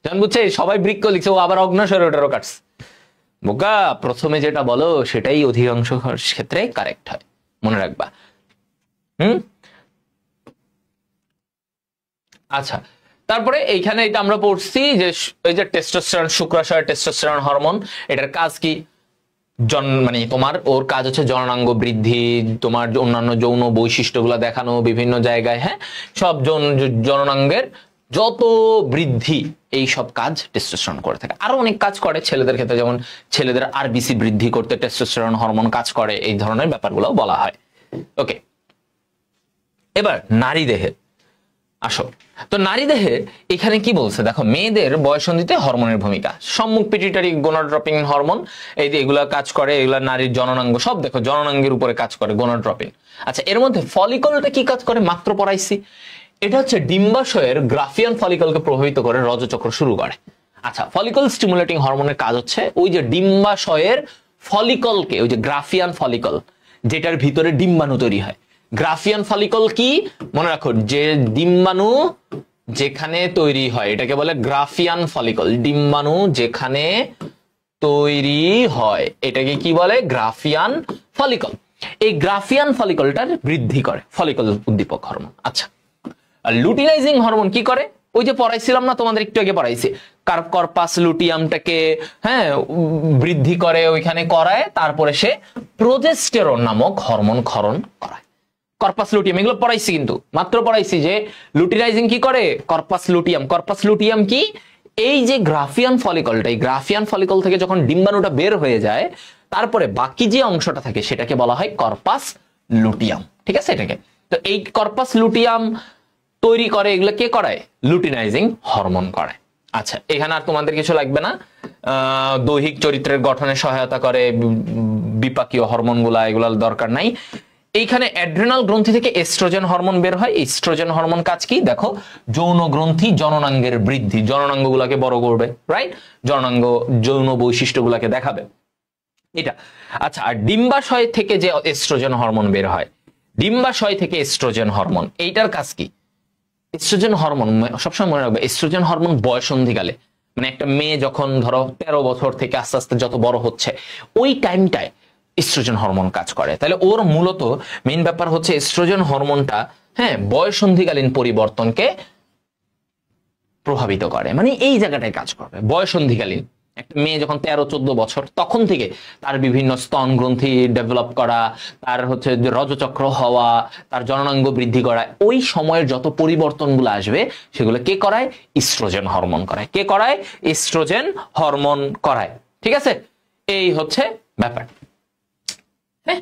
যখন বুঝছে সবাই বৃক্ক লিখছে, ও আবার অগ্নাশয়ের ওটারও কাটছে। বোকা, প্রথমে যেটা বলো সেটাই অধিকাংশ ক্ষেত্রে কারেক্ট হয়, মনে রাখবা। আচ্ছা, তারপরে এইখানে এটা আমরা পড়ছি যে এই যে টেস্টোস্টেরন, শুক্রাশয় টেস্টোস্টেরন হরমোন, এটার কাজ কি? মানে তোমার ওর কাজ হচ্ছে জননাঙ্গ বৃদ্ধি, তোমার অন্যান্য যৌন বৈশিষ্ট্যগুলো দেখানো বিভিন্ন জায়গায়, হ্যাঁ, সব জননাঙ্গের যত বৃদ্ধি, এই সব কাজ টেস্টোস্টেরন করে থাকে। আরো অনেক কাজ করে ছেলেদের ক্ষেত্রে, যেমন ছেলেদের আরবিসি বৃদ্ধি করতে টেস্টোস্টেরন হরমোন কাজ করে, এই ধরনের ব্যাপারগুলো বলা হয়। ওকে, এবার নারী দেহে আসো। তো নারী দেহে এখানে কি বলছে দেখো, মেয়েদের বয়ঃসন্ধিতে হরমোনের ভূমিকা। সম্মুখ পিটুইটারি গোনাডোট্রপিন হরমোন, এই যে এগুলা কাজ করে, এগুলা নারীর জননাঙ্গ, সব দেখো জননাঙ্গের উপরে কাজ করে গোনাডোট্রপিন। আচ্ছা, এর মধ্যে ফলিকলটা কি কাজ করে মাত্র পড়াইছি। এটা হচ্ছে ডিম্বাশয়ের গ্রাফিয়ান ফলিকলকে প্রভাবিত করে রজচক্র শুরু করে। আচ্ছা, ফলিকল স্টিমুলেটিং হরমোনের কাজ হচ্ছে ওই যে ডিম্বাশয়ের ফলিকলকে, ওই যে গ্রাফিয়ান ফলিকল যেটার ভিতরে ডিম্বাণু তৈরি হয়। গ্রাফিয়ান ফলিকল কি মনে রাখো, যে ডিম্বাণু যেখানে তৈরি হয় এটাকে বলে গ্রাফিয়ান ফলিকল। ডিম্বাণু যেখানে তৈরি হয় এটাকে কি বলে? Graafian follicle. এই গ্রাফিয়ান ফলিকলটার বৃদ্ধি করে ফলিকল উদ্দীপক হরমোন। আচ্ছা, আর লুটিনাইজিং হরমোন কি করে? ওই যে পড়াইছিলাম না তোমাদের, একটু আগে পড়াইছি, কর্পাস লুটিয়ামটাকে, হ্যাঁ, বৃদ্ধি করে, ওইখানে করায়, তারপরে সে প্রোজেস্টেরন নামক হরমোন ক্ষরণ করায়। কর্পাস লুটিয়াম এগুলো পড়াইছি, কিন্তু মাত্র পড়াইছি যে লুটিনাইজিং কি করে, কর্পাস লুটিয়াম। কর্পাস লুটিয়াম কি? এই যে গ্রাফিয়ান ফলিকলটা, এই গ্রাফিয়ান ফলিকল থেকে যখন ডিম্বাণুটা বের হয়ে যায়, তারপরে বাকি যে অংশটা থাকে সেটাকে বলা হয় কর্পাস লুটিয়াম। ঠিক আছে, এটাকে। তো এই কর্পাস লুটিয়াম তৈরি করে, এগুলো কে করায়? লুটিনাইজিং হরমোন করায়। আচ্ছা, এখানে আর তোমাদের কিছু লাগবে না। দৈহিক চরিত্রের গঠনে সহায়তা করে বিপাকীয় হরমোনগুলা, এগুলা দরকার নাই। এইখানে অ্যাড্রেনাল গ্রন্থি থেকে এস্ট্রোজেন হরমোন বের হয়। এস্ট্রোজেন হরমোন কাজ কি দেখো, যৌন গ্রন্থি জননাঙ্গের বৃদ্ধি, জননাঙ্গগুলোকে বড় করবে, রাইট, জননাঙ্গ যৌন বৈশিষ্ট্যগুলোকে দেখাবে, এটা। আচ্ছা, আর ডিম্বাশয় থেকে যে এস্ট্রোজেন হরমোন বের হয়, ডিম্বাশয় থেকে এস্ট্রোজেন হরমোন, এইটার কাজ কি? এস্ট্রোজেন হরমোন সবসময় মনে রাখবে, এস্ট্রোজেন হরমোন বয়ঃসন্ধিকালে, মানে একটা মেয়ে যখন ধরো 13 বছর থেকে আস্তে আস্তে যত বড় হচ্ছে, ওই টাইমটায় এস্ট্রোজেন হরমোন কাজ করে। তাহলে ওর মূলত মেইন ব্যাপার হচ্ছে এস্ট্রোজেন হরমোনটা, হ্যাঁ, বয়ঃসন্ধিকালীন পরিবর্তনকে প্রভাবিত করে, মানে এই জায়গাটায় কাজ করবে। বয়ঃসন্ধিকালীন একটা মেয়ে যখন 13-14 বছর, তখন থেকে তার বিভিন্ন স্তন গ্রন্থি ডেভেলপ করা, তার হচ্ছে রজচক্র হওয়া, তার জননাঙ্গ বৃদ্ধি করা, ওই সময়ের যত পরিবর্তনগুলো আসবে সেগুলো কে করায়? ইস্ট্রোজেন হরমোন করায়। কে করায়? ইস্ট্রোজেন হরমোন করায়। ঠিক আছে, এই হচ্ছে ব্যাপার। হ্যাঁ,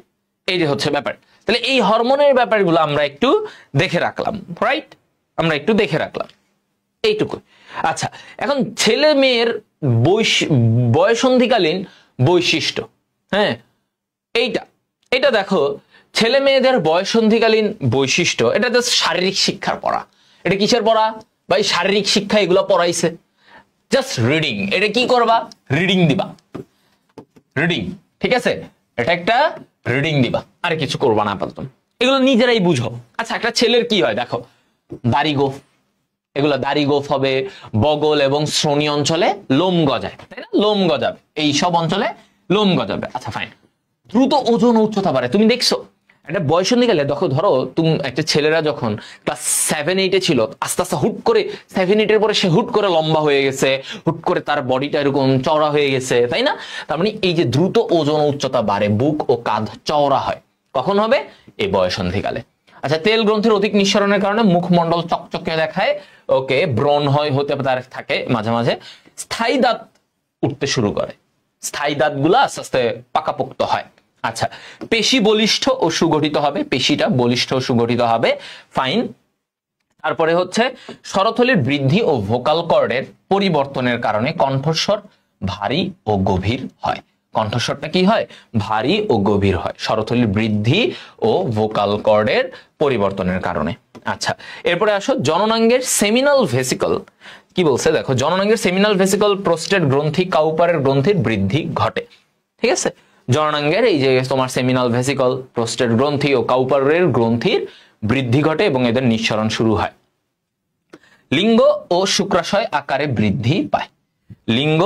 এই যে হচ্ছে ব্যাপার। তাহলে এই হরমোনের ব্যাপারগুলো আমরা একটু দেখে রাখলাম, রাইট, আমরা একটু দেখে রাখলাম এইটুকু। আচ্ছা, এখন ছেলে মেয়ের বয়ঃসন্ধিকালীন বৈশিষ্ট্য, হ্যাঁ, এইটা দেখো, ছেলে মেয়েদের বয়ঃসন্ধিকালীন বৈশিষ্ট্য, এটা জাস্ট শারীরিক শিক্ষার পড়া। এটা কিসের পড়া ভাই? শারীরিক শিক্ষা, এগুলো পড়াইছে, জাস্ট রিডিং। এটা কি করবা? রিডিং দিবা, রিডিং। ঠিক আছে, এটা একটা রিডিং দিবা, আর কিছু করবা না আপাতত, এগুলো নিজেরাই বুঝো। আচ্ছা, একটা ছেলের কি হয় দেখো, দাড়ি গোফ, এগুলো দাড়ি গোফ হবে, বগল এবং শ্রোণী অঞ্চলে লোম গজায়, তাই না? লোম গজাবে, এই সব অঞ্চলে লোম গজাবে। আচ্ছা, ফাইন। দ্রুত ওজন উচ্চতা বাড়ে, তুমি দেখছো একটা বয়ঃসন্ধিকালে, দেখো ধরো তুমি একটা ছেলেরা যখন ক্লাস 7-8 ছিল, আস্তে আস্তে হুট করে 7-8 পরে সে হুট করে লম্বা হয়ে গেছে, হুট করে তার বডিটা এরকম চওড়া হয়ে গেছে, তাই না? তার মানে এই যে দ্রুত ওজন উচ্চতা বাড়ে, বুক ও কাঁধ চওড়া হয়, কখন হবে? এই বয়ঃসন্ধিকালে। আচ্ছা, তেল গ্রন্থির অধিক নিঃসরণের কারণে মুখমণ্ডল চকচকে দেখায়, ওকে, ব্রণ হয়, হতে থাকে মাঝে মাঝে, স্থায়ী দাঁত উঠতে শুরু করে, স্থায়ী দাঁতগুলো আস্তে আস্তে পাকাপোক্ত হয়। আচ্ছা, পেশি বলিষ্ঠ ও সুগঠিত হবে, পেশিটা বলিষ্ঠ ও সুগঠিত হবে, ফাইন। তারপরে হচ্ছে স্বরথলির বৃদ্ধি ও ভোকাল কর্ডের পরিবর্তনের কারণে কণ্ঠস্বর ভারী ও গভীর হয়। কণ্ঠস্বরটা কি হয়? ভারী ও গভীর হয়, স্বরথলির বৃদ্ধি ও ভোকাল কর্ডের পরিবর্তনের কারণে। আচ্ছা, এরপরে আসো, জননাঙ্গের সেমিনাল ভেসিকল কি বলছে দেখো, জননাঙ্গের সেমিনাল ভেসিকল প্রোস্টেট গ্রন্থি, কাউপারের গ্রন্থির বৃদ্ধি ঘটে। ঠিক আছে, জননাঙ্গের এই যে তোমার সেমিনাল ভেসিকল, প্রোস্টেট গ্রন্থি ও কাউপারের গ্রন্থির বৃদ্ধি ঘটে এবং এদের নিঃসরণ শুরু হয়। লিঙ্গ ও শুক্রাশয় আকারে বৃদ্ধি পায়। লিঙ্গ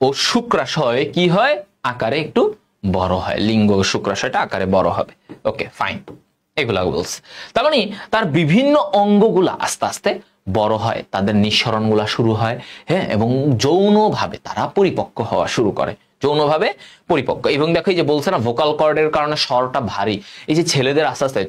ও শুক্রাশয় কি হয়? আকারে একটু বড় হয়। লিঙ্গ ও শুক্রাশয়টা আকারে বড় হবে। ওকে ফাইন, এগুলা বলছে। তার মানে তার বিভিন্ন অঙ্গগুলা আস্তে আস্তে বড় হয়, তাদের নিঃসরণগুলা শুরু হয়, হ্যাঁ, এবং যৌনভাবে তারা পরিপক্ক হওয়া শুরু করে, যৌনভাবে পরিপক্ক। এবং দেখো এই যে বলছে না ভোকাল কর্ডের কারণে স্বরটা ভারী, এই যে ছেলেদের আস্তে আস্তে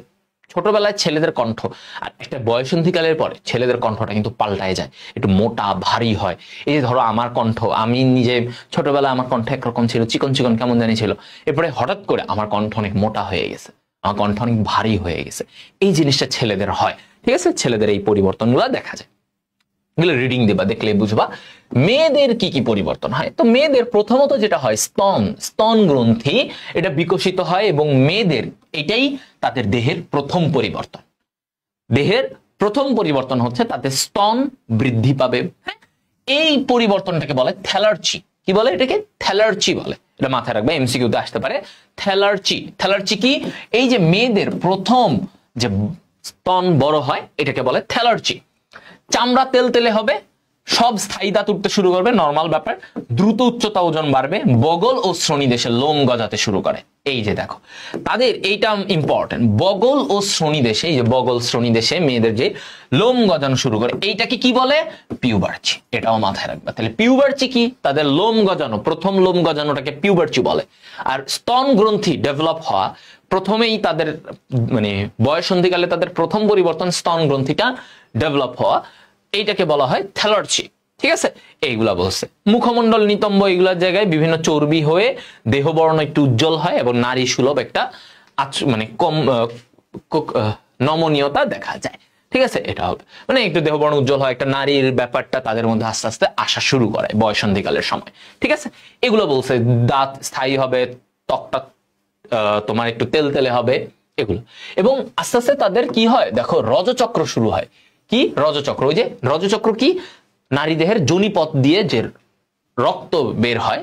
ছোটবেলায় ছেলেদের কণ্ঠ আর একটা বয়সন্ধিকালের পরে ছেলেদের কণ্ঠটা কিন্তু পাল্টায় যায়, একটু মোটা ভারী হয়। এই যে ধরো আমার কণ্ঠ, আমি নিজে ছোটবেলায় আমার কণ্ঠ একরকম ছিল, চিকন চিকন কেমন জানি ছিল, এরপরে হঠাৎ করে আমার কণ্ঠ অনেক মোটা হয়ে গেছে, আমার কণ্ঠ অনেক ভারী হয়ে গেছে। এই জিনিসটা ছেলেদের হয়, ঠিক আছে? ছেলেদের এই পরিবর্তনগুলো দেখা যায়, এগুলো রিডিং দিবা, দেখলে বুঝবা। মেয়েদের কি কি পরিবর্তন হয়? তো মেয়েদের প্রথমত যেটা হয় স্তন গ্রন্থি এটা বিকশিত হয় এবং মেয়েদের এটাই তাদের দেহের প্রথম পরিবর্তন। দেহের প্রথম পরিবর্তন হচ্ছে তাদের স্তন বৃদ্ধি পাবে, হ্যাঁ? এই পরিবর্তনটাকে বলে থ্যালার্চি। কি বলে এটাকে? থ্যালার্চি বলে। এটা মাথায় রাখবে, এমসিকিউতে আসতে পারে। থ্যালার্চি কি? এই যে মেয়েদের প্রথম যে স্তন বড় হয় এটাকে বলে থ্যালার্চি। চামড়া তেলতেলে হবে, সব স্থায়ী দাঁত উঠতে শুরু করবে, নর্মাল ব্যাপার। দ্রুত উচ্চতা ওজন বাড়বে, বগল ও শ্রোণীদেশে লোম গজাতে শুরু করে। এই যে দেখো তাদের এইটা ইম্পর্টেন্ট, বগল ও শ্রোণীদেশে, এই যে বগল শ্রোণীদেশে মেয়েদের যে লোম গজানো শুরু করে এইটাকে কি বলে? পিউবার্চি। এটাও মাথায় রাখবে। তাহলে পিউবার্চি কি? তাদের লোম গজানো, প্রথম লোম গজানোটাকে পিউবার্চি বলে। আর স্তন গ্রন্থি ডেভেলপ হওয়া, প্রথমেই তাদের মানে বয়সন্ধিকালে তাদের প্রথম পরিবর্তন স্তন গ্রন্থিটা ডেভেলপ হওয়া, এইটাকে বলা হয় থ্যালার্চি, ঠিক আছে? এইগুলা বলছে। মুখমণ্ডল নিতম্ব এগুলার জায়গায় বিভিন্ন চর্বি হয়ে দেহবর্ণ একটু উজ্জ্বল হয় এবং নারী সুলভ একটা মানে কম নমনীয়তা দেখা যায়, ঠিক আছে? এটা হবে মানে একটু দেহবর্ণ উজ্জ্বল হয়, একটা নারীর ব্যাপারটা তাদের মধ্যে আস্তে আস্তে আসা শুরু করে বয়সন্ধিকালের সময়, ঠিক আছে? এগুলো বলছে। দাঁত স্থায়ী হবে, ত্বকটা তোমার একটু তেলতেলে হবে, এগুলো। এবং আস্তে আস্তে তাদের কি হয় দেখো, রজচক্র শুরু হয়। কি রজচক্র? ওই যে রজচক্র কি? নারী দেহের যোনিপথ দিয়ে যে রক্ত বের হয়,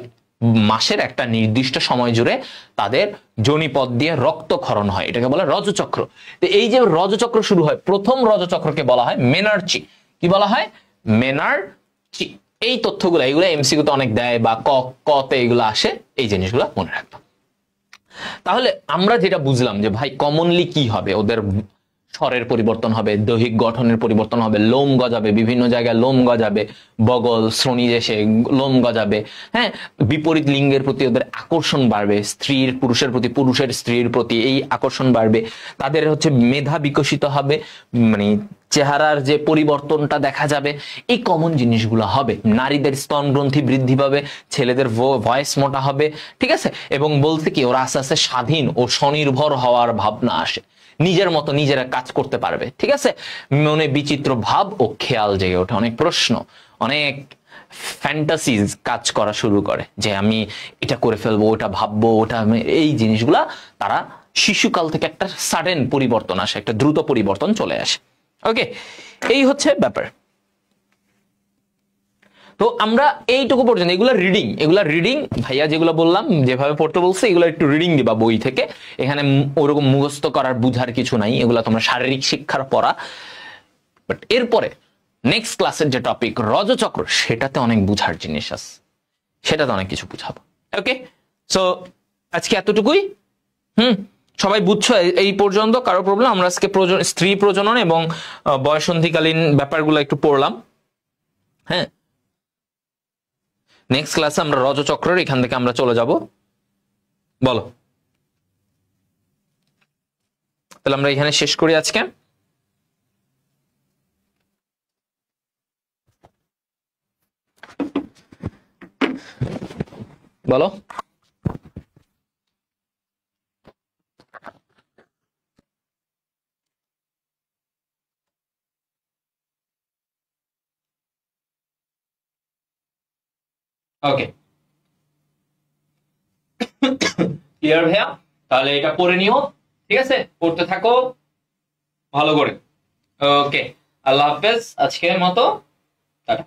মাসের একটা নির্দিষ্ট সময় জুড়ে তাদের যোনিপথ দিয়ে রক্তক্ষরণ হয়, এটাকে বলে রজচক্র। তো এই যে রজচক্র শুরু হয়, প্রথম রজচক্রকে বলা হয় মেনার্চি। কি বলা হয়? মেনার্চি। এই তথ্যগুলো এগুলো এমসিকিউতে অনেক দেয় বা কতে এগুলো আসে, এই জিনিসগুলো মনে রাখবা। তাহলে আমরা যেটা বুঝলাম যে ভাই কমনলি কি হবে, ওদের স্বরের পরিবর্তন হবে, দৈহিক গঠনের পরিবর্তন হবে, লোম গজাবে, বিভিন্ন জায়গায় লোম গজাবে, বগল শ্রোণীদেশে লোম গজাবে, হ্যাঁ, বিপরীত লিঙ্গের প্রতি ওদের আকর্ষণ বাড়বে, স্ত্রীর পুরুষের প্রতি, পুরুষের স্ত্রীর প্রতি এই আকর্ষণ বাড়বে, তাদের হচ্ছে মেধা বিকশিত হবে, মানে চেহারার যে পরিবর্তনটা দেখা যাবে, এই কমন জিনিসগুলো হবে। নারীদের স্তন গ্রন্থি বৃদ্ধি পাবে, ছেলেদের ভয়েস মোটা হবে, ঠিক আছে? এবং বলতে কি ওরা আস্তে আস্তে স্বাধীন ও স্বনির্ভর হওয়ার ভাবনা আসে, নিজের মতো নিজেরা কাজ করতে পারবে, ঠিক আছে? মনে বিচিত্র ভাব ও খেয়াল জেগে ওঠে, অনেক প্রশ্ন, অনেক ফ্যান্টাসিজ কাজ করা শুরু করে যে আমি এটা করে ফেলবো, ওটা ভাববো, ওটা এই জিনিসগুলা তারা শিশুকাল থেকে একটা সাডেন পরিবর্তন আসে, একটা দ্রুত পরিবর্তন চলে আসে। ওকে, এই হচ্ছে ব্যাপার। তো আমরা এইটুকু পর্যন্ত এগুলা রিডিং ভাইয়া যেগুলো বললাম, যেভাবে পড়তে বলছে এগুলো একটু রিডিং দিবা বই থেকে। এখানে ওরকম মুখস্থ করার বুঝার কিছু নাই, এগুলা তোমরা শারীরিক শিক্ষার পড়া। বাট এরপরে নেক্সট ক্লাসের যে টপিক রজচক্র, সেটাতে অনেক বুঝার জিনিস আছে, সেটাতে অনেক কিছু বুঝাবো। ওকে, সো আজকে এতটুকুই। সবাই বুঝছো এই পর্যন্ত? কারো প্রবলেম? আমরা আজকে স্ত্রী প্রজনন এবং বয়সন্ধিকালীন ব্যাপারগুলো একটু পড়লাম, হ্যাঁ। নেক্সট ক্লাসে আমরা রজচক্রের এখান থেকে আমরা চলে যাব। বলো, তাহলে আমরা এখানে শেষ করি আজকে। বলো। ওকে, ক্লিয়ার ভাইয়া? তাহলে এটা পড়ে নিও, ঠিক আছে? পড়তে থাকো ভালো করে। ওকে, আল্লাহ হাফেজ আজকের মতো, টাটা।